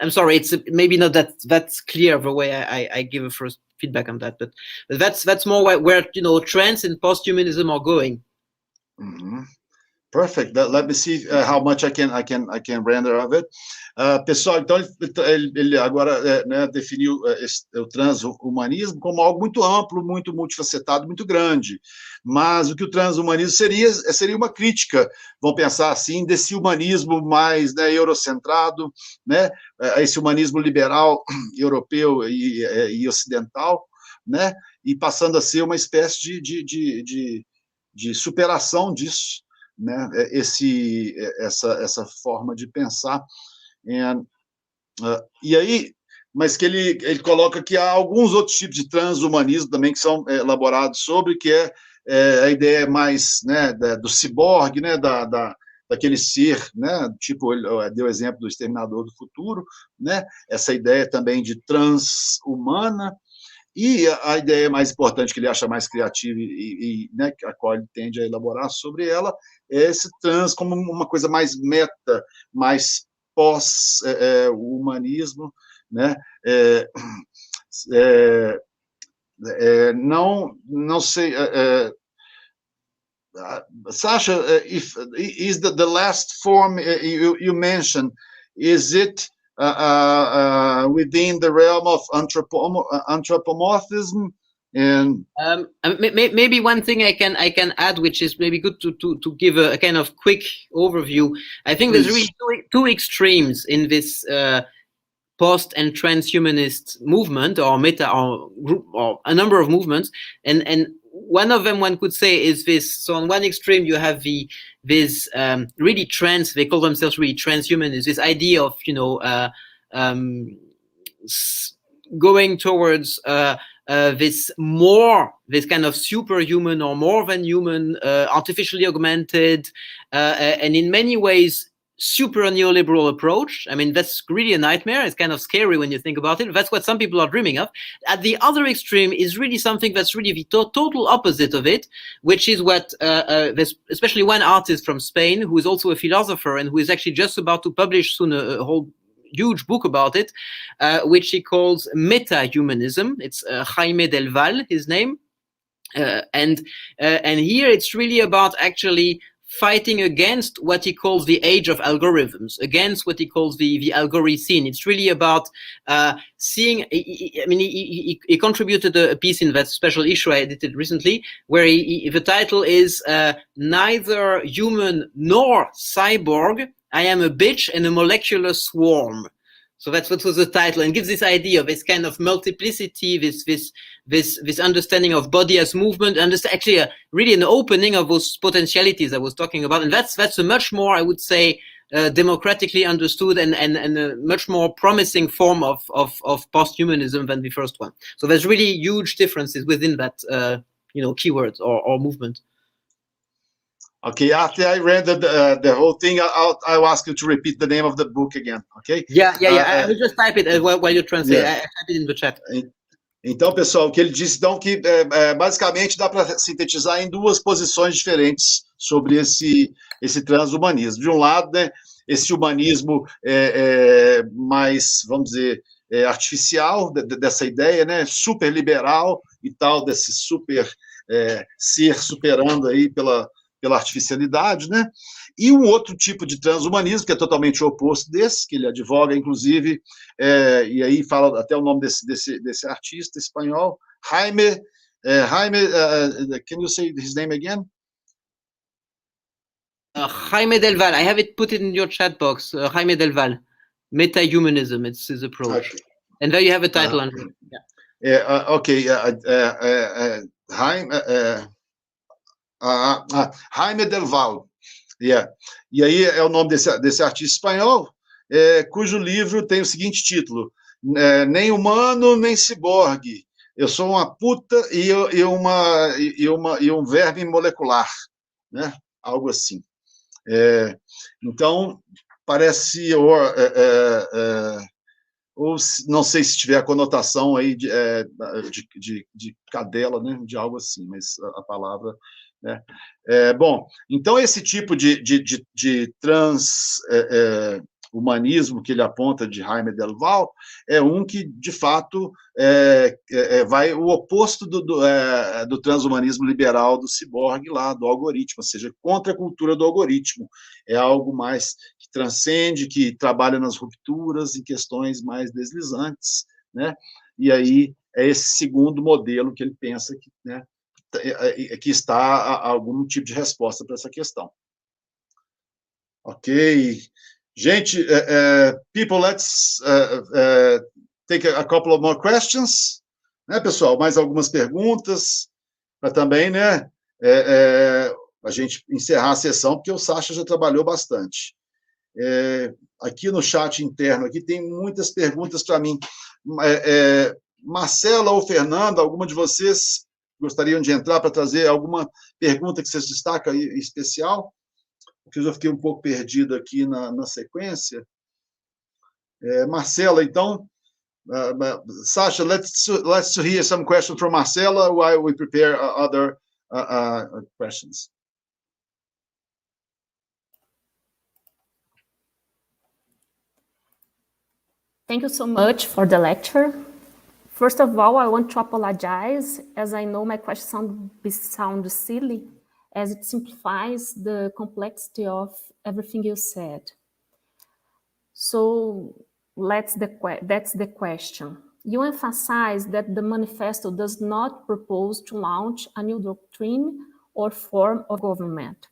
I'm sorry, it's maybe not that's clear the way I give a first feedback on that, but that's more where trends and posthumanism are going.
Mm-hmm. Perfect. Let me see how much I can render of it. Pessoal, então ele agora definiu o transhumanismo como algo muito amplo, muito multifacetado, muito grande. Mas o que o transhumanismo seria uma crítica, vamos pensar assim, desse humanismo mais eurocentrado, né? Esse humanismo liberal europeu e ocidental, né? E passando a ser uma espécie de superação disso, né? Essa forma de pensar. E aí, mas que ele coloca que há alguns outros tipos de transhumanismo também que são elaborados sobre, que é a ideia mais, né, do ciborgue, né, daquele ser, né, tipo, ele deu exemplo do Exterminador do Futuro, né, essa ideia também de transhumana. E a ideia mais importante, que ele acha mais criativa né, a qual ele tende a elaborar sobre ela, é esse trans como uma coisa mais meta, mais pós-humanismo, né? Não sei... Sacha, is the last form you mentioned, is it within the realm of anthropomorphism? And
maybe one thing I can add, which is maybe good to give a kind of quick overview. I think there's really two extremes in this post and transhumanist movement, or meta, or group, or a number of movements, and one of them, one could say, is this. So on one extreme you have this really trans, they call themselves really transhumanists, this idea of going towards this kind of superhuman or more than human, artificially augmented, and in many ways super neoliberal approach. I mean, that's really a nightmare. It's kind of scary when you think about it. That's what some people are dreaming of. At the other extreme is really something that's really the total opposite of it, which is what there's especially one artist from Spain who is also a philosopher and who is actually just about to publish soon a whole huge book about it, which he calls meta-humanism. It's Jaime del Val, his name. And here it's really about actually fighting against what he calls the age of algorithms, against what he calls the algorithmine. It's really about seeing. I mean, he contributed a piece in that special issue I edited recently, where the title is "Neither Human Nor Cyborg. I am a bitch and a molecular swarm." So that's what was the title, and gives this idea of this kind of multiplicity, this understanding of body as movement, and it's actually really an opening of those potentialities I was talking about. And that's a much more, I would say, democratically understood and a much more promising form of posthumanism than the first one. So there's really huge differences within that, keyword or movement.
Okay, after I read the whole thing, I'll ask you to repeat the name of the book again, okay?
Yeah. I will just type it while you translate. Yeah. I type it in the chat.
Então, pessoal, o que ele disse, então, que basicamente dá para sintetizar em duas posições diferentes sobre esse transhumanismo. De um lado, né, esse humanismo mais, vamos dizer, artificial, dessa ideia, né, super liberal e tal, desse super ser superando aí pela artificialidade, né? E um outro tipo de transhumanismo, que é totalmente o oposto desse, que ele advoga, inclusive, e aí fala até o nome desse artista espanhol, Jaime, can you say his name again?
Jaime del Val, I have it put in your chat box, Jaime del Val, Meta-Humanism, it's his approach. Okay. And there you have a title under it. Yeah.
Okay, Jaime del Val. Yeah. E aí é o nome desse artista espanhol, cujo livro tem o seguinte título: Nem humano, nem ciborgue. Eu sou uma puta e um verme molecular, né? Algo assim. Então, parece, ou não sei se tiver a conotação aí de cadela, né? De algo assim, mas a palavra né? Bom, então esse tipo de transhumanismo que ele aponta de Jaime Delval é um que, de fato, vai o oposto do transhumanismo liberal do ciborgue lá, do algoritmo, ou seja, contra a cultura do algoritmo. É algo mais que transcende, que trabalha nas rupturas, em questões mais deslizantes, né? E aí é esse segundo modelo que ele pensa que, né, que está algum tipo de resposta para essa questão. Ok. Gente, people, let's take a couple of more questions. Né, pessoal? Mais algumas perguntas para também, né, a gente encerrar a sessão, porque o Sacha já trabalhou bastante. Aqui no chat interno aqui tem muitas perguntas para mim. Marcela ou Fernanda, alguma de vocês gostariam de entrar para trazer alguma pergunta que vocês destacam em especial? Porque eu já fiquei um pouco perdido aqui na sequência. Marcela, então, Sacha, let's hear some questions from Marcela while we prepare other questions.
Thank you so much for the lecture. First of all, I want to apologize, as I know my question sounds silly, as it simplifies the complexity of everything you said. So that's the question. You emphasize that the manifesto does not propose to launch a new doctrine or form of government.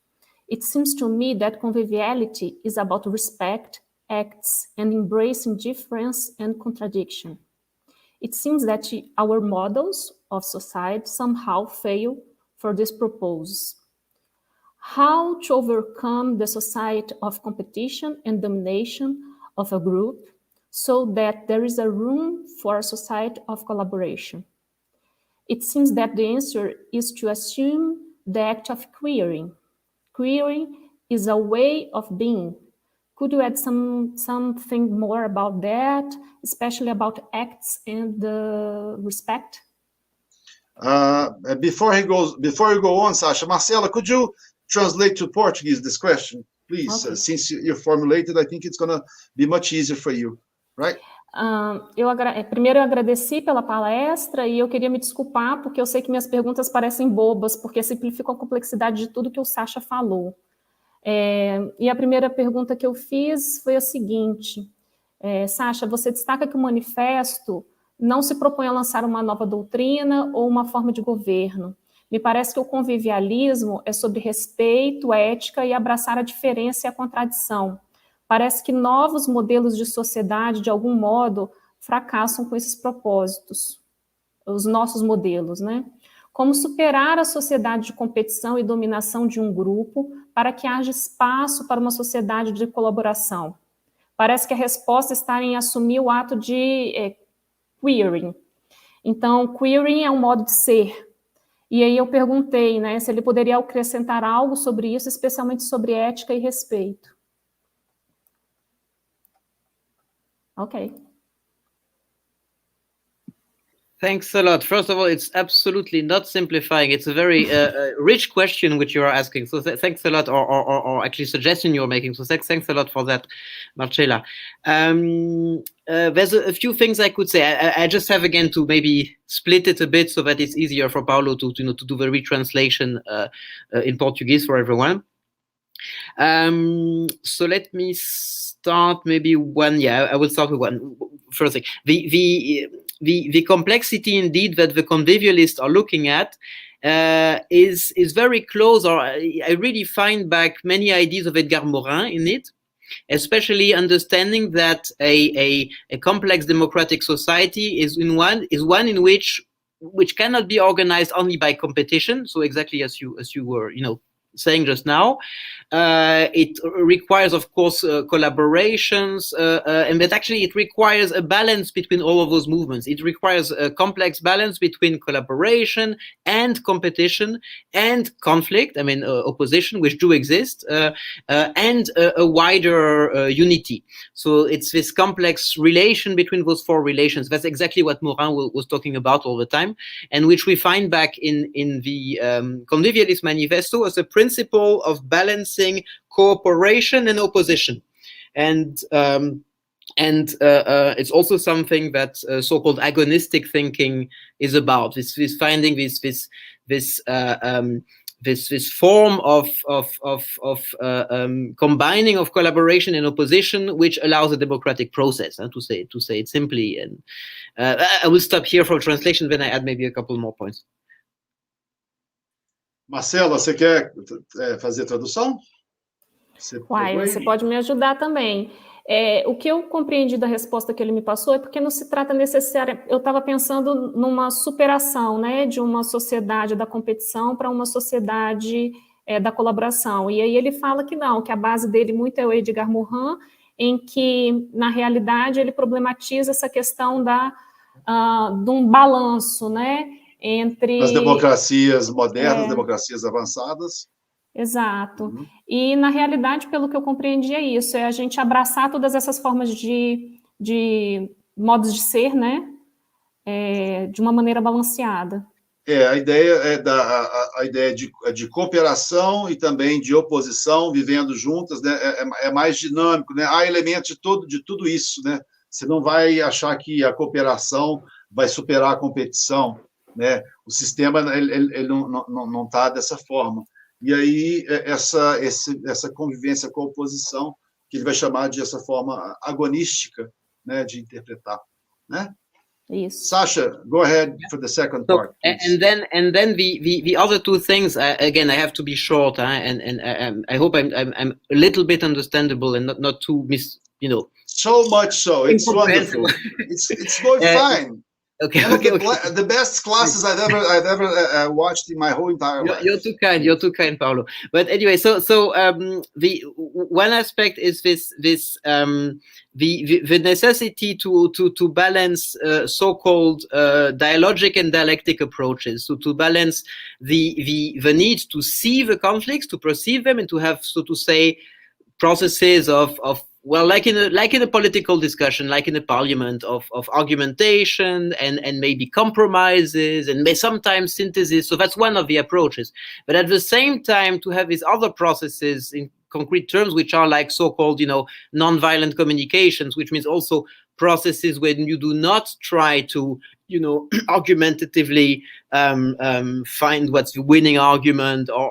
It seems to me that conviviality is about respect, acts, and embracing difference and contradiction. It seems that our models of society somehow fail for this purpose. How to overcome the society of competition and domination of a group so that there is a room for a society of collaboration? It seems that the answer is to assume the act of queering. Queering is a way of being. Could you add something more about that, especially about acts and respect?
Before you go on, Sacha, Marcela, could you translate to Portuguese this question, please?
Okay.
Since you formulated, I think it's going to be much easier for you, right?
Primeiro eu agradeci pela palestra e eu queria me desculpar porque eu sei que minhas perguntas parecem bobas, porque simplificam a complexidade de tudo que o Sacha falou. E a primeira pergunta que eu fiz foi a seguinte: Sacha, você destaca que o manifesto não se propõe a lançar uma nova doutrina ou uma forma de governo. Me parece que o convivialismo é sobre respeito, ética e abraçar a diferença e a contradição. Parece que novos modelos de sociedade, de algum modo, fracassam com esses propósitos, os nossos modelos, né? Como superar a sociedade de competição e dominação de um grupo para que haja espaço para uma sociedade de colaboração. Parece que a resposta está em assumir o ato de queering. Então, queering é um modo de ser. E aí eu perguntei, né, se ele poderia acrescentar algo sobre isso, especialmente sobre ética e respeito. Ok.
Thanks a lot. First of all, it's absolutely not simplifying. It's a very rich question which you are asking. So thanks a lot, or actually suggestion you're making. So thanks a lot for that, Marcella. There's a few things I could say. I just have again to maybe split it a bit so that it's easier for Paulo to do the retranslation in Portuguese for everyone. So let me start maybe one. Yeah, I will start with one first thing. The complexity indeed that the convivialists are looking at is very close, or I really find back many ideas of Edgar Morin in it, especially understanding that a complex democratic society is one in which cannot be organized only by competition. So exactly as you were saying just now. It requires, of course, collaborations, but actually it requires a balance between all of those movements. It requires a complex balance between collaboration and competition and conflict, I mean, opposition, which do exist, and a wider unity. So it's this complex relation between those four relations. That's exactly what Morin was talking about all the time, and which we find back in the Convivialist Manifesto as a principle of balancing cooperation and opposition. And it's also something that so-called agonistic thinking is about. This finding this form of combining of collaboration and opposition, which allows a democratic process. To say it simply, and I will stop here for translation. Then I add maybe a couple more points.
Marcela, você quer fazer a tradução?
Você pode me ajudar também. O que eu compreendi da resposta que ele me passou é porque não se trata necessariamente... Eu estava pensando numa superação, né, de uma sociedade da competição para uma sociedade da colaboração. E aí ele fala que não, que a base dele muito é o Edgar Morin, em que, na realidade, ele problematiza essa questão de um balanço, né, entre...
As democracias modernas, democracias avançadas.
Exato. Uhum. E, na realidade, pelo que eu compreendi, é isso, é a gente abraçar todas essas formas de modos de ser, né, de uma maneira balanceada.
A ideia a ideia de cooperação e também de oposição, vivendo juntas, né, é mais dinâmico, né? Há elementos de tudo isso, né? Você não vai achar que a cooperação vai superar a competição, né? O sistema ele não está dessa forma. E aí essa convivência com a oposição, que ele vai chamar de essa forma agonística, né, de interpretar, né?
Yes.
Sasha, go ahead for the second part.
And then the other two things, again, I have to be short, and I hope I'm a little bit understandable and not too
So much so, it's wonderful. It's going fine.
Okay.
The best classes I've ever watched in my whole entire life.
You're too kind, Paulo. But anyway, so the one aspect is this the necessity to balance so-called dialogic and dialectic approaches. So to balance the need to see the conflicts, to perceive them, and to have, so to say, processes of well, like in a political discussion, like in a parliament, of argumentation and maybe compromises and sometimes synthesis. So that's one of the approaches. But at the same time, to have these other processes in concrete terms, which are like so-called, non-violent communications, which means also processes when you do not try to, argumentatively find what's the winning argument or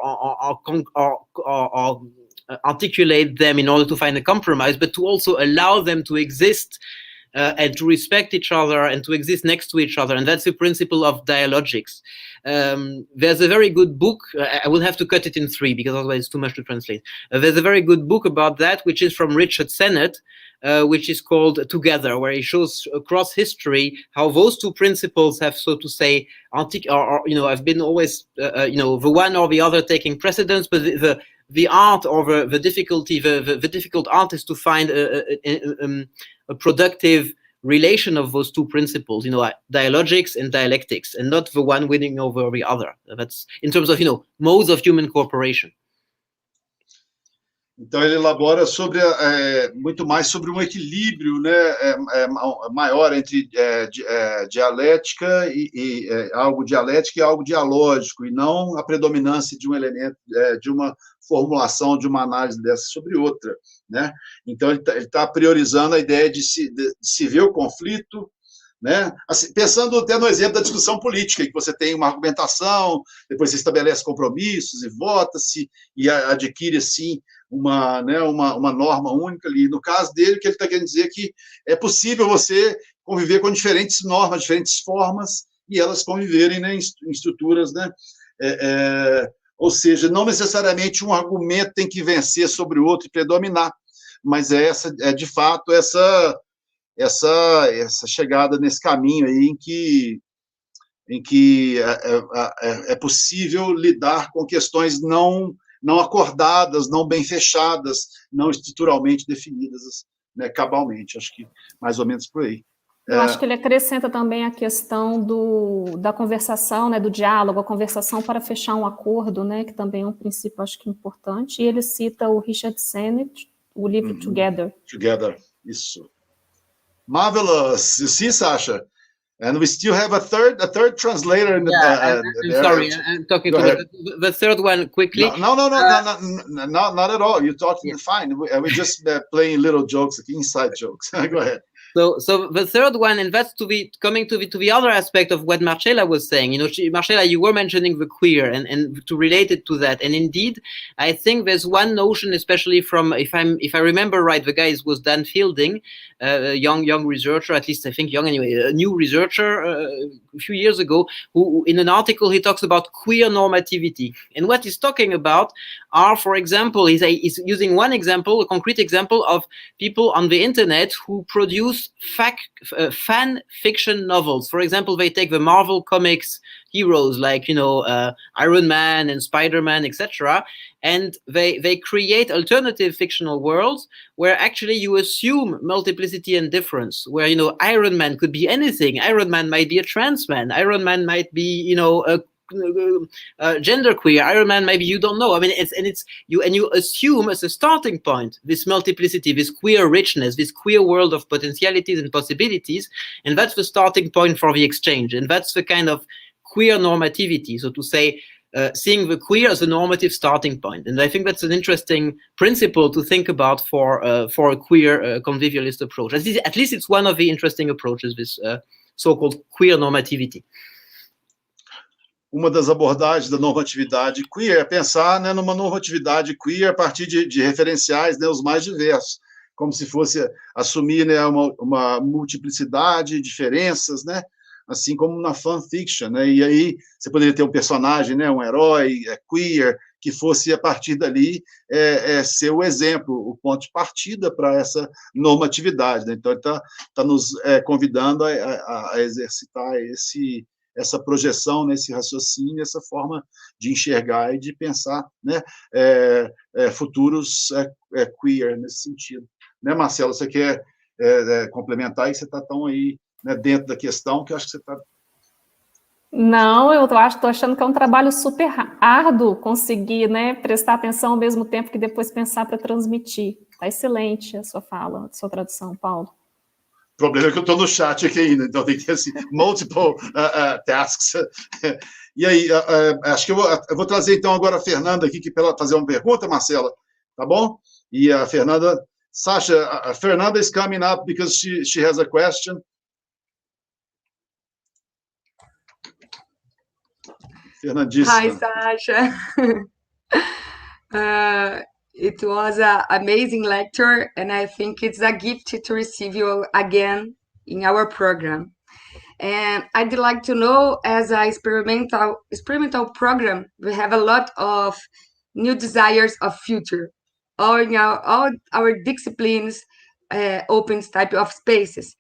articulate them in order to find a compromise, but to also allow them to exist and to respect each other and to exist next to each other. And that's the principle of dialogics. There's a very good book. I will have to cut it in 3 because otherwise it's too much to translate. There's a very good book about that, which is from Richard Sennett, which is called Together, where he shows across history how those two principles have, so to say, have been always, the one or the other taking precedence, but the art or the difficulty, the difficult art is to find a productive relation of those two principles, dialogics and dialectics, and not the one winning over the other. That's in terms of, modes of human cooperation.
Então ele elabora muito mais sobre um equilíbrio, né, maior entre dialética e algo dialético e algo dialógico, e não a predominância de um elemento, de uma formulação, de uma análise dessa sobre outra, né? Então ele tá priorizando a ideia de se ver o conflito, né? Assim, pensando até no exemplo da discussão política, em que você tem uma argumentação, depois você estabelece compromissos e vota-se e adquire assim uma norma única ali. No caso dele, o que ele está querendo dizer é que é possível você conviver com diferentes normas, diferentes formas, e elas conviverem, né, em estruturas, né? Ou seja, não necessariamente um argumento tem que vencer sobre o outro e predominar, mas de fato essa chegada nesse caminho aí em que é possível lidar com questões não não acordadas, não bem fechadas, não estruturalmente definidas, né, cabalmente. Acho que mais ou menos por aí.
Eu acho que ele acrescenta também a questão da conversação, né, do diálogo, a conversação para fechar um acordo, né, que também é um princípio, acho que importante, e ele cita o Richard Sennett, o livro Together.
Together, isso. Marvelous. You see, Sacha? And we still have a third translator in the.
I'm sorry, I'm talking to the third one quickly.
No, not at all. You're talking fine. We're just playing little jokes, inside jokes. Go ahead.
So the third one, and that's coming to the other aspect of what Marcella was saying. You know, Marcella, you were mentioning the queer, and to relate it to that. And indeed, I think there's one notion, especially from, if I remember right, the guy was Dan Fielding, a young researcher, at least I think young anyway, a new researcher a few years ago, who in an article he talks about queer normativity. And what he's talking about are, for example, he's using one example, a concrete example of people on the internet who produce fan fiction novels. For example, they take the Marvel comics heroes like, you know, Iron Man and Spider-Man, etc., and they create alternative fictional worlds where actually you assume multiplicity and difference, where, you know, Iron Man could be anything. Iron Man might be a trans man. Iron Man might be, you know, a genderqueer. Iron Man, maybe you don't know. I mean, you assume as a starting point this multiplicity, this queer richness, this queer world of potentialities and possibilities, and that's the starting point for the exchange, and that's the kind of queer normativity. So to say, seeing the queer as a normative starting point, and I think that's an interesting principle to think about for a queer convivialist approach. At least it's one of the interesting approaches. This so-called queer normativity.
Uma das abordagens da normatividade queer é pensar, né, numa normatividade queer a partir de referenciais, né, os mais diversos, como se fosse assumir, né, uma multiplicidade de diferenças, né, assim como na fanfiction, né, e aí você poderia ter um personagem, né, um herói queer, que fosse, a partir dali, ser o exemplo, o ponto de partida para essa normatividade, né? Então, ele está nos convidando a exercitar essa projeção, nesse raciocínio, essa forma de enxergar e de pensar, né, futuros queer nesse sentido. Né, Marcelo, você quer complementar, e você está tão aí, né, dentro da questão, que eu acho que você está...
Não, eu estou achando que é um trabalho super árduo conseguir, né, prestar atenção ao mesmo tempo que depois pensar para transmitir. Está excelente a sua fala, a sua tradução, Paulo.
O problema é que eu estou no chat aqui ainda, então tem que ter assim, multiple tasks. E aí, acho que eu vou trazer então agora a Fernanda aqui para ela fazer uma pergunta, Marcela, tá bom? E a Fernanda, Sacha, a Fernanda is coming up because she has a question. Fernandíssima.
Hi, Sacha. It was an amazing lecture, and I think it's a gift to receive you again in our program. And I'd like to know, as an experimental program, we have a lot of new desires of future. All our disciplines opens type of spaces.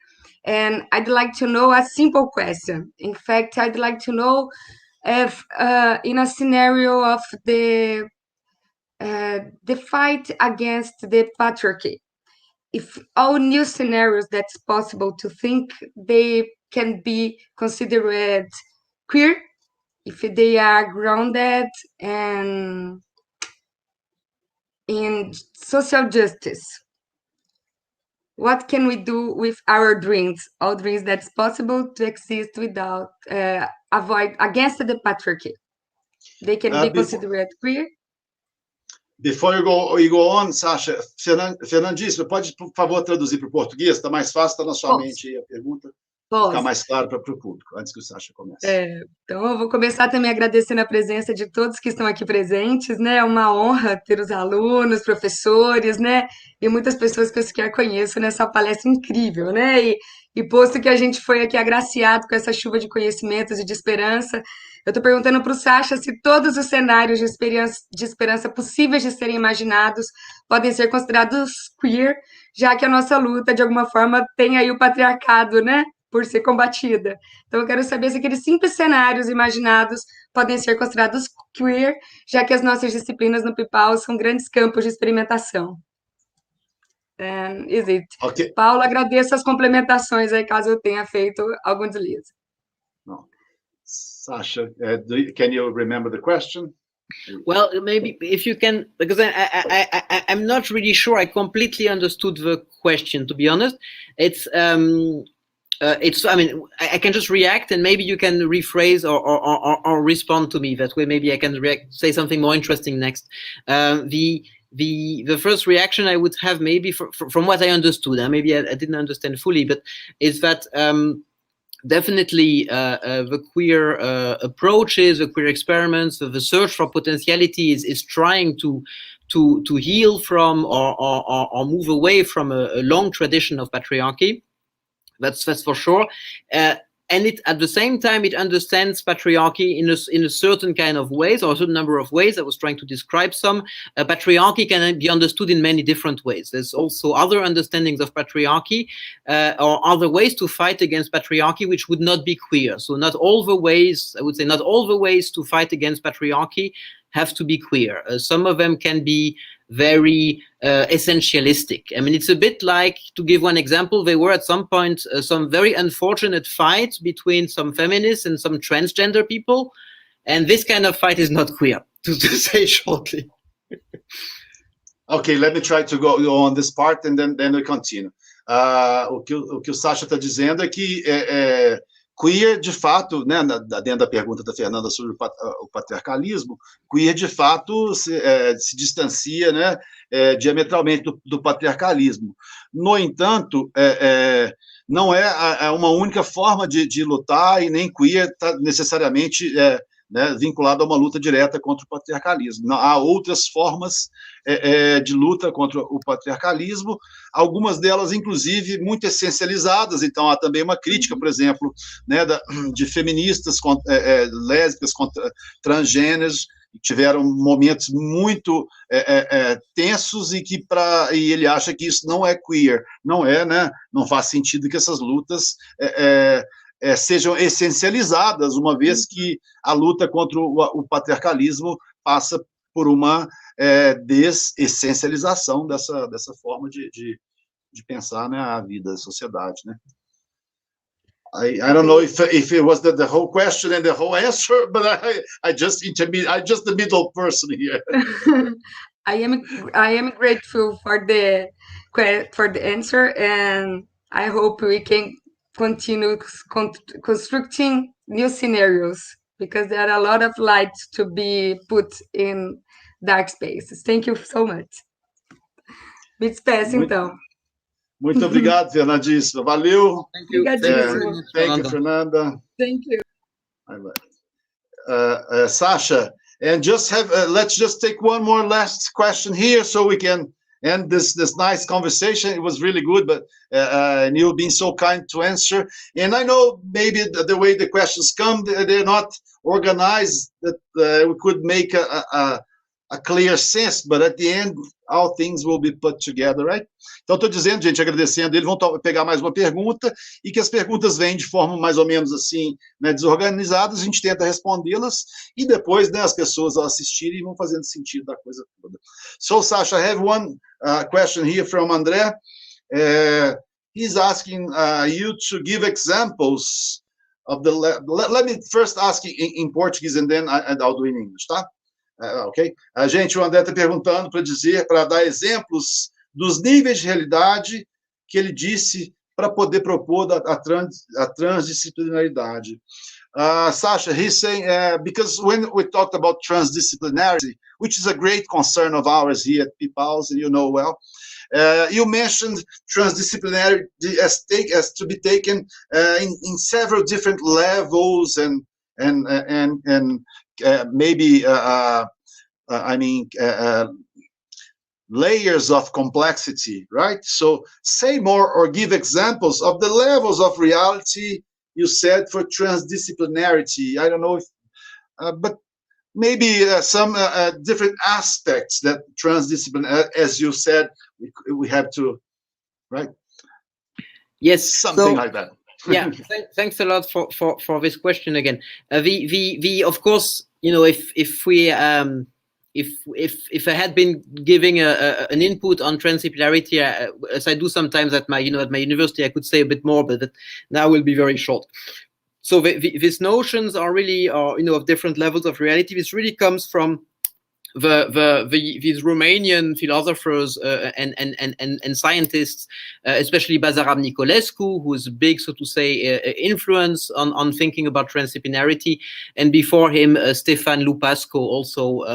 And I'd like to know a simple question. In fact, I'd like to know if in a scenario of the fight against the patriarchy, if all new scenarios that's possible to think, they can be considered queer, if they are grounded and in social justice. What can we do with our dreams, all dreams that's possible to exist without avoid against the patriarchy? They can be considered queer.
Before you go on, Sacha, Fernandíssima, pode, por favor, traduzir para o português? Está mais fácil, está na sua mente aí a pergunta. Ficar mais claro para o público, antes que o Sacha comece.
Então, eu vou começar também agradecendo a presença de todos que estão aqui presentes, né? É uma honra ter os alunos, professores, né? E muitas pessoas que eu sequer conheço nessa palestra incrível, né? E posto que a gente foi aqui agraciado com essa chuva de conhecimentos e de esperança, eu estou perguntando para o Sacha se todos os cenários de esperança possíveis de serem imaginados podem ser considerados queer, já que a nossa luta, de alguma forma, tem aí o patriarcado, né? por ser combatida. Então, eu quero saber se aqueles simples cenários imaginados podem ser considerados queer, já que as nossas disciplinas no PIPAL são grandes campos de experimentação. Is it?
Okay.
Paulo, agradeço as complementações aí, caso eu tenha feito algum deslize.
No. Sasha, can you remember the question?
Well, maybe if you can, because I'm not really sure I completely understood the question, to be honest. I mean, I can just react, and maybe you can rephrase or respond to me. That way, maybe I can say something more interesting next. The first reaction I would have, maybe from what I understood, maybe I didn't understand fully, but is that definitely the queer approaches, the queer experiments, the search for potentiality is trying to heal from or move away from a long tradition of patriarchy. That's for sure. And it, at the same time, it understands patriarchy in a certain kind of ways, or a certain number of ways. I was trying to describe some. Patriarchy can be understood in many different ways. There's also other understandings of patriarchy, or other ways to fight against patriarchy, which would not be queer. So not all the ways, I would say, not all the ways to fight against patriarchy have to be queer. Some of them can be very essentialistic. I mean, it's a bit like, to give one example, there were at some point some very unfortunate fights between some feminists and some transgender people, and this kind of fight is not queer, to say shortly.
Okay, let me try to go on this part and then we continue. O que o Sacha está dizendo é que queer, de fato, né, dentro da pergunta da Fernanda sobre o patriarcalismo, queer, de fato, se distancia, né, diametralmente do patriarcalismo. No entanto, não é uma única forma de lutar, e nem queer está necessariamente né, vinculado a uma luta direta contra o patriarcalismo. Há outras formas de luta contra o patriarcalismo, algumas delas, inclusive, muito essencializadas. Então, há também uma crítica, por exemplo, né, de feministas lésbicas contra transgêneros, que tiveram momentos muito tensos e e ele acha que isso não é queer, não é, né? Não faz sentido que essas lutas sejam essencializadas, uma vez que a luta contra o patriarcalismo passa por uma desessencialização dessa forma de pensar, né, a vida, a sociedade, né? I don't know if it was the whole question and the whole answer, but I just the middle person here.
I am grateful for the answer, and I hope we can continue constructing new scenarios, because there are a lot of light to be put in dark spaces. Thank you so much. Me despeço, então.
Muito obrigado, Fernandíssima. Valeu.
Thank you.
Thank you, Fernanda.
Thank you.
Sacha, and let's just take one more last question here so we can end this nice conversation. It was really good, but and you've been so kind to answer. And I know maybe the way the questions come, they're not organized that we could make a clear sense, but at the end, all things will be put together, right? Então, estou dizendo, gente, agradecendo, eles vão pegar mais uma pergunta, e que as perguntas vêm de forma mais ou menos assim, né, desorganizadas, a gente tenta respondê-las, e depois, né, as pessoas ao assistirem vão fazendo sentido da coisa toda. So, Sacha, I have one question here from André. He's asking you to give examples of let me first ask in Portuguese, and then I'll do in English, tá? Ok? Gente, o André está perguntando para dar exemplos dos níveis de realidade que ele disse para poder propor a transdisciplinaridade. Sacha, he's saying, because when we talked about transdisciplinarity, which is a great concern of ours here at PIPAUS, and you know well, you mentioned transdisciplinarity as to be taken in several different levels and maybe, layers of complexity, right? So say more or give examples of the levels of reality you said for transdisciplinarity. I don't know if, but maybe some different aspects that transdisciplinary, as you said, we have to, right?
Yes.
Something like that.
Yeah, thanks a lot for this question again. Of course, you know, if I had been giving an input on transdisciplinarity, as I do sometimes at my university, I could say a bit more, but that now will be very short. So these notions are really, of different levels of reality. This really comes from these Romanian philosophers and scientists, especially Basarab Nicolescu, who is a big, so to say, influence on thinking about transdisciplinarity, and before him, Ștefan Lupascu, also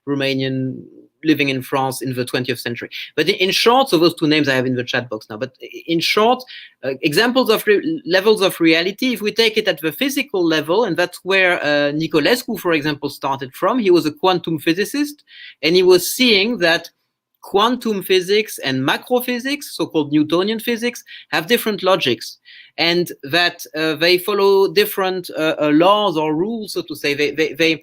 Romanian, living in France in the 20th century. But in short, so those two names I have in the chat box now, but in short, examples of levels of reality, if we take it at the physical level, and that's where Nicolescu, for example, started from. He was a quantum physicist, and he was seeing that quantum physics and macrophysics, so-called Newtonian physics, have different logics, and that they follow different laws or rules, so to say. The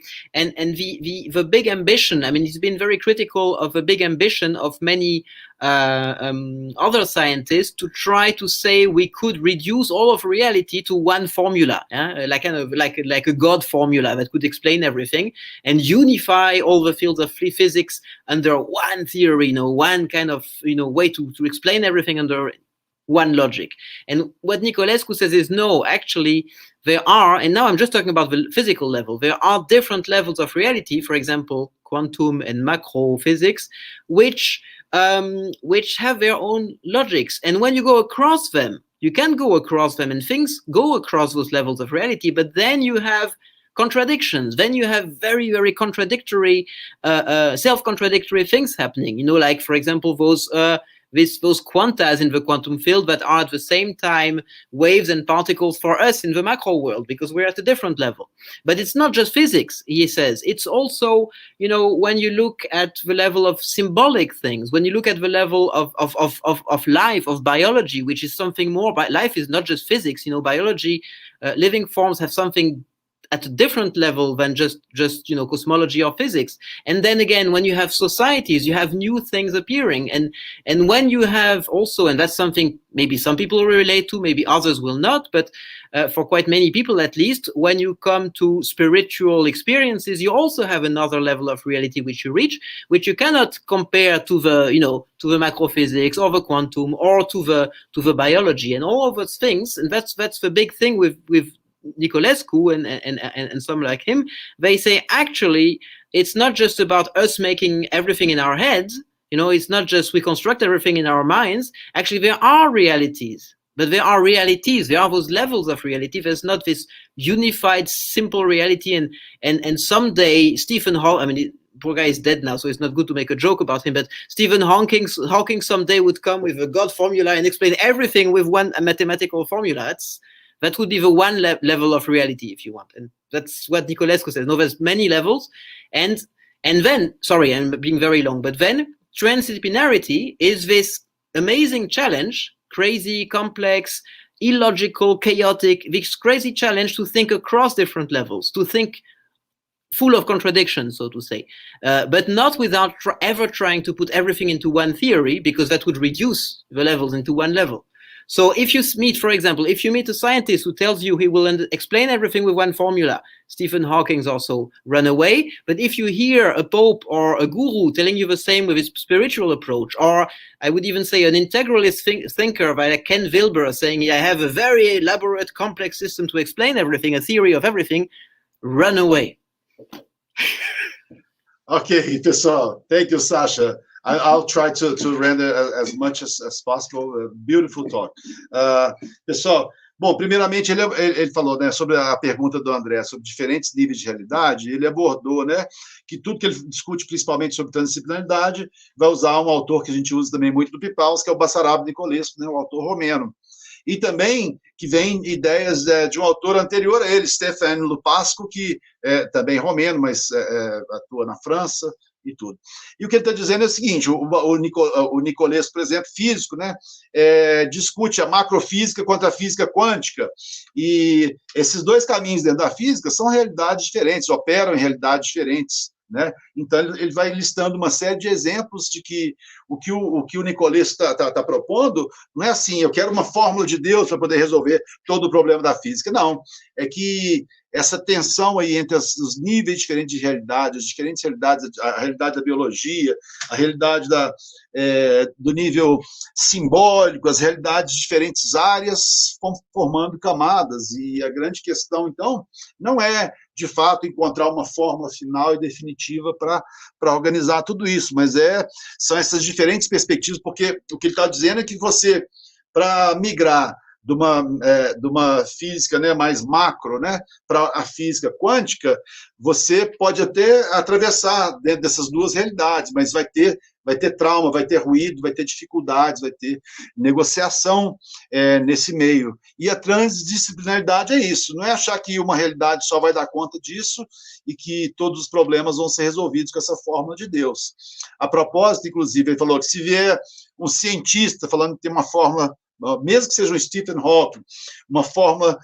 big ambition, I mean, he's been very critical of the big ambition of many other scientists to try to say we could reduce all of reality to one formula, like a God formula that could explain everything, and unify all the fields of physics under one theory, one kind of way to explain everything under one logic. And what Nicolescu says is, no, actually there are, and now I'm just talking about the physical level, there are different levels of reality, for example, quantum and macro physics, which have their own logics. And when you go across them, you can go across them and things go across those levels of reality, but then you have contradictions. Then you have very, very contradictory, self-contradictory things happening. Like, for example, those quantas in the quantum field that are at the same time waves and particles for us in the macro world, because we're at a different level. But it's not just physics, he says. It's also, when you look at the level of symbolic things, when you look at the level of life, of biology, which is something more. But life is not just physics. Biology, living forms have something at a different level than just cosmology or physics. And then again, when you have societies, you have new things appearing, and when you have also, and that's something maybe some people will relate to, maybe others will not, but for quite many people at least, when you come to spiritual experiences, you also have another level of reality which you reach, which you cannot compare to the to the macrophysics or the quantum or to the biology and all of those things. And that's the big thing with Nicolescu and some like him. They say, actually, it's not just about us making everything in our heads. It's not just we construct everything in our minds. Actually, there are realities, but there are realities. There are those levels of reality. There's not this unified, simple reality. And someday, Stephen Hawking, I mean, poor guy is dead now, so it's not good to make a joke about him, but Stephen Hawking someday would come with a God formula and explain everything with one mathematical formula. That would be the one level of reality, if you want. And that's what Nicolescu says. No, there's many levels. And then, sorry, I'm being very long, but then transdisciplinarity is this amazing challenge, crazy, complex, illogical, chaotic, this crazy challenge to think across different levels, to think full of contradictions, so to say, but not without ever trying to put everything into one theory, because that would reduce the levels into one level. So if you meet, for example, if you meet a scientist who tells you he will explain everything with one formula, Stephen Hawking also run away. But if you hear a pope or a guru telling you the same with his spiritual approach, or I would even say an integralist thinker like Ken Wilber saying, I have a very elaborate, complex system to explain everything, a theory of everything, run away.
Okay, pessoal. Thank you, Sacha. I'll try to render as much as possible. Beautiful talk. Pessoal, bom, primeiramente ele falou, né, sobre a pergunta do André, sobre diferentes níveis de realidade. Ele abordou, né, que tudo que ele discute, principalmente sobre transdisciplinaridade, vai usar um autor que a gente usa também muito do Pipaus, que é o Basarab Nicolescu, né, o autor romeno. E também que vem ideias de um autor anterior a ele, Ștefan Lupascu, que é também romeno, mas atua na França, e tudo. E o que ele está dizendo é o seguinte, o Nicolescu, por exemplo, físico, né, discute a macrofísica contra a física quântica, e esses dois caminhos dentro da física são realidades diferentes, operam em realidades diferentes, né? Então ele vai listando uma série de exemplos de que o que o Nicolas está propondo não é assim, eu quero uma fórmula de Deus para poder resolver todo o problema da física, não. É que essa tensão aí entre os níveis diferentes de realidade, as diferentes realidades, a realidade da biologia, a realidade do nível simbólico, as realidades de diferentes áreas vão formando camadas, e a grande questão, então, não é, de fato, encontrar uma fórmula final e definitiva para organizar tudo isso, mas são essas diferentes perspectivas, porque o que ele está dizendo é que você, para migrar de uma física, né, mais macro, né, para a física quântica, você pode até atravessar dentro dessas duas realidades, mas vai ter trauma, vai ter ruído, vai ter dificuldades, vai ter negociação nesse meio. E a transdisciplinaridade é isso, não é achar que uma realidade só vai dar conta disso e que todos os problemas vão ser resolvidos com essa fórmula de Deus. A propósito, inclusive, ele falou que se vier um cientista falando que tem uma fórmula, mesmo que seja um Stephen Hawking, uma fórmula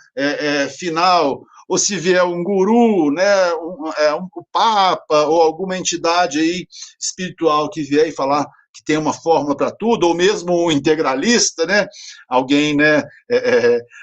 final, ou se vier um guru, né, um papa, ou alguma entidade aí espiritual que vier e falar que tem uma fórmula para tudo, ou mesmo um integralista, né, alguém, né,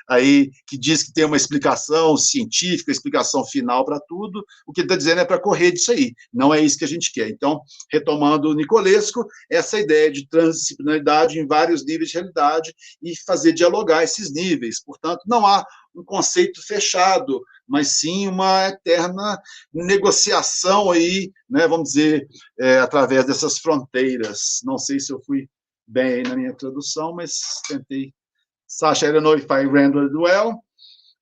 aí que diz que tem uma explicação científica, explicação final para tudo, o que ele está dizendo é para correr disso aí, não é isso que a gente quer. Então, retomando o Nicolesco, essa ideia de transdisciplinaridade em vários níveis de realidade e fazer dialogar esses níveis, portanto, não há um conceito fechado, mas sim uma eterna negociação aí, né, vamos dizer, através dessas fronteiras. Não sei se eu fui bem aí na minha tradução, mas tentei. Sacha, I don't know if I rendered well,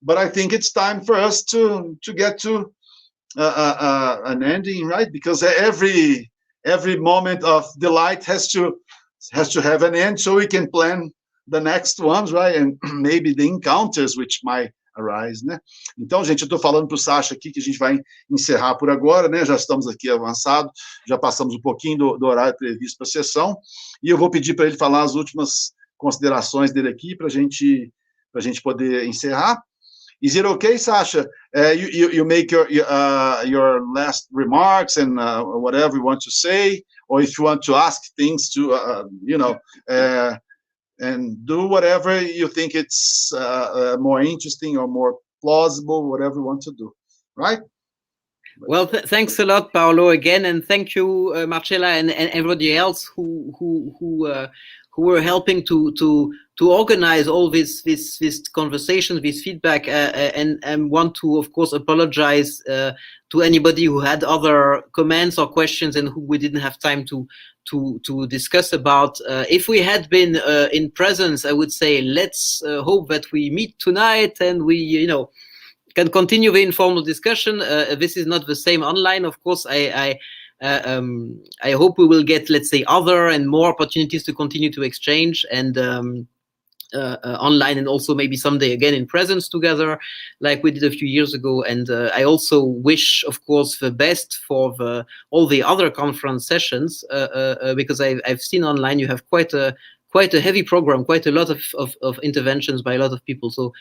but I think it's time for us to get to an ending, right? Because every moment of delight has to have an end, so we can plan the next ones, right? And maybe the encounters which might arise, né? Então, gente, eu estou falando para o Sacha aqui que a gente vai encerrar por agora, né? Já estamos aqui avançados, já passamos um pouquinho do horário previsto para a sessão, e eu vou pedir para ele falar as últimas considerações dele aqui para a gente poder encerrar. Is it okay, Sacha? You make your last remarks and whatever you want to say, or if you want to ask things to, and do whatever you think it's more interesting or more plausible, whatever you want to do, right?
Well, thanks a lot, Paulo, again, and thank you, Marcella, and everybody else who were helping to organize all this conversation, this feedback, and want to, of course, apologize to anybody who had other comments or questions and who we didn't have time to discuss about. If we had been in presence, I would say let's hope that we meet tonight and we, can continue the informal discussion. This is not the same online, of course. I hope we will get, let's say, other and more opportunities to continue to exchange and online, and also maybe someday again in presence together, like we did a few years ago. And I also wish, of course, the best for all the other conference sessions, because I've seen online you have quite a heavy program, quite a lot of interventions by a lot of people. So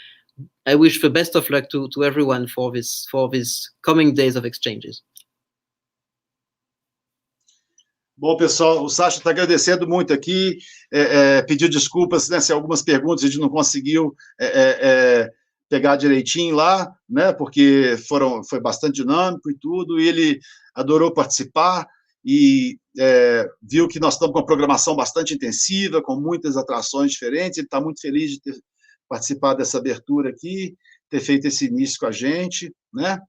I wish the best of luck to everyone for this coming days of exchanges.
Bom, pessoal, o Sacha está agradecendo muito aqui, pediu desculpas, né, se algumas perguntas a gente não conseguiu pegar direitinho lá, né, porque foi bastante dinâmico e tudo, e ele adorou participar e viu que nós estamos com uma programação bastante intensiva, com muitas atrações diferentes, ele está muito feliz de ter participado dessa abertura aqui, ter feito esse início com a gente, né?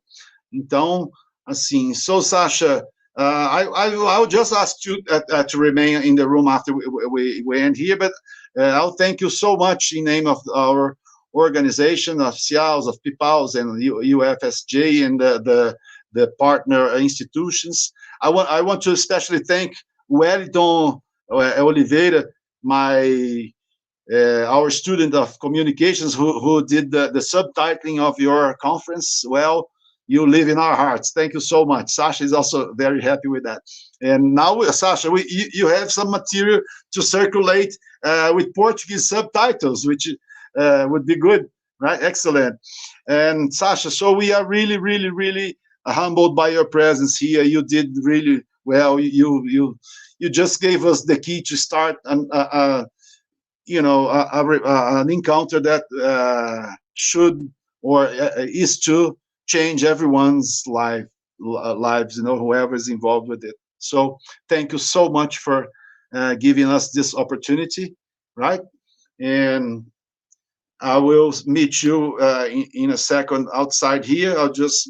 Então, assim, so Sacha, I'll just ask you to remain in the room after we end here, but I'll thank you so much in name of our organization, of SIAUS, of PIPAUS, and UFSJ, and the partner institutions. I want to especially thank Wellington Oliveira, our student of communications who did the subtitling of your conference. Well, you live in our hearts. Thank you so much. Sacha is also very happy with that. And now, Sacha, you have some material to circulate with Portuguese subtitles, which would be good, right? Excellent. And Sacha, so we are really, really, really humbled by your presence here. You did really well, you just gave us the key to start an encounter that should or is to change everyone's lives, whoever is involved with it. So thank you so much for giving us this opportunity, right? And I will meet you in a second outside here. I'll just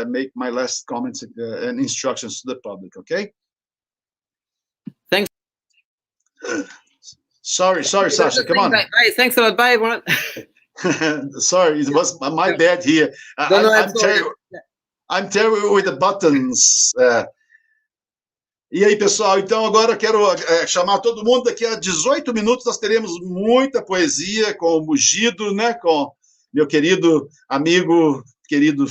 make my last comments and instructions to the public, okay?
Thanks.
Sorry, Sacha, come on.
Bye. Thanks a lot. Bye, everyone.
Sorry, it was my bad here. I'm terrible with the buttons. E aí, pessoal, então agora eu quero chamar todo mundo. Daqui a 18 minutos nós teremos muita poesia com o Mugido, né? Com meu querido amigo, querido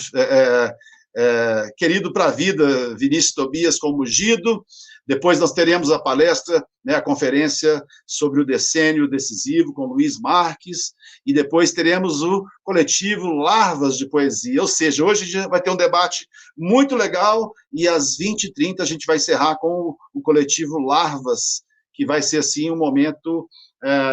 para a vida, Vinícius Tobias com o Mugido. Depois nós teremos a palestra, né, a conferência sobre o decênio decisivo com Luiz Marques, e depois teremos o coletivo Larvas de Poesia, ou seja, hoje vai ter um debate muito legal, e às 20h30 a gente vai encerrar com o coletivo Larvas, que vai ser, assim, um momento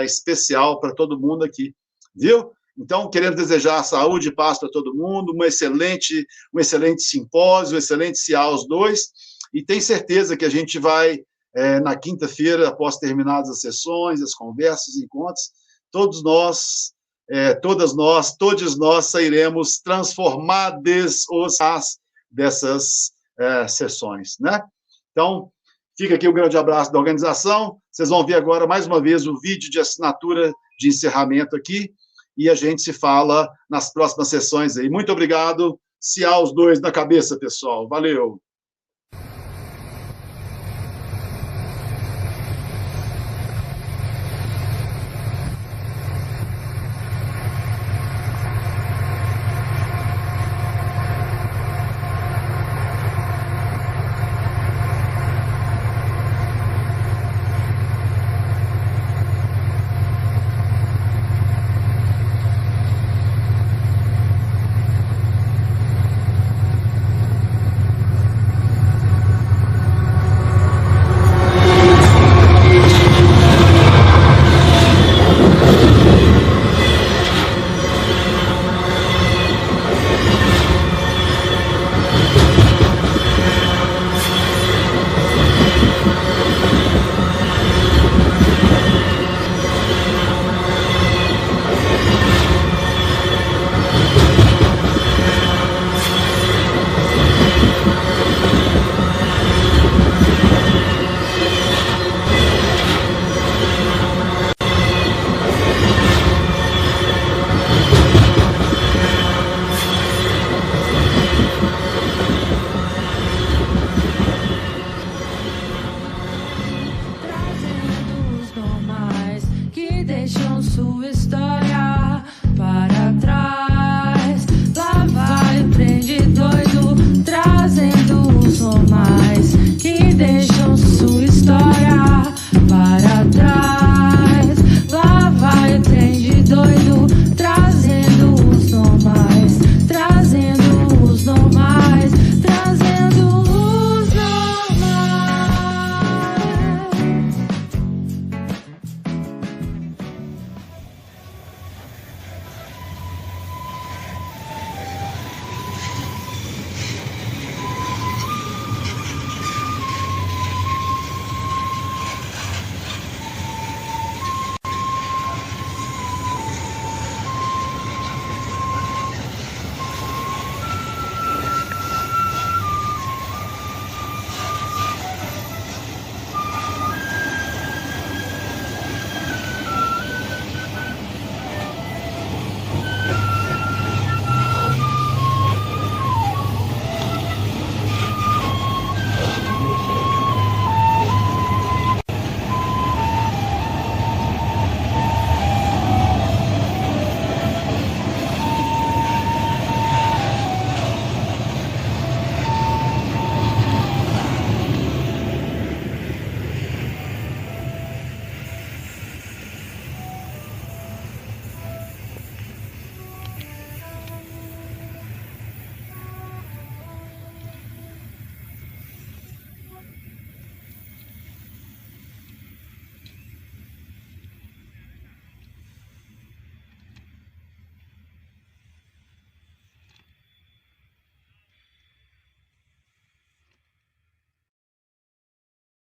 especial para todo mundo aqui, viu? Então, queremos desejar saúde e paz para todo mundo, um excelente simpósio, um excelente SIAUS 2, e tenho certeza que a gente vai, na quinta-feira, após terminadas as sessões, as conversas, os encontros, todos nós sairemos transformados dessas sessões, né? Então, fica aqui um grande abraço da organização. Vocês vão ver agora, mais uma vez, o vídeo de assinatura de encerramento aqui, e a gente se fala nas próximas sessões aí. Muito obrigado. SIAUS 2 na cabeça, pessoal. Valeu!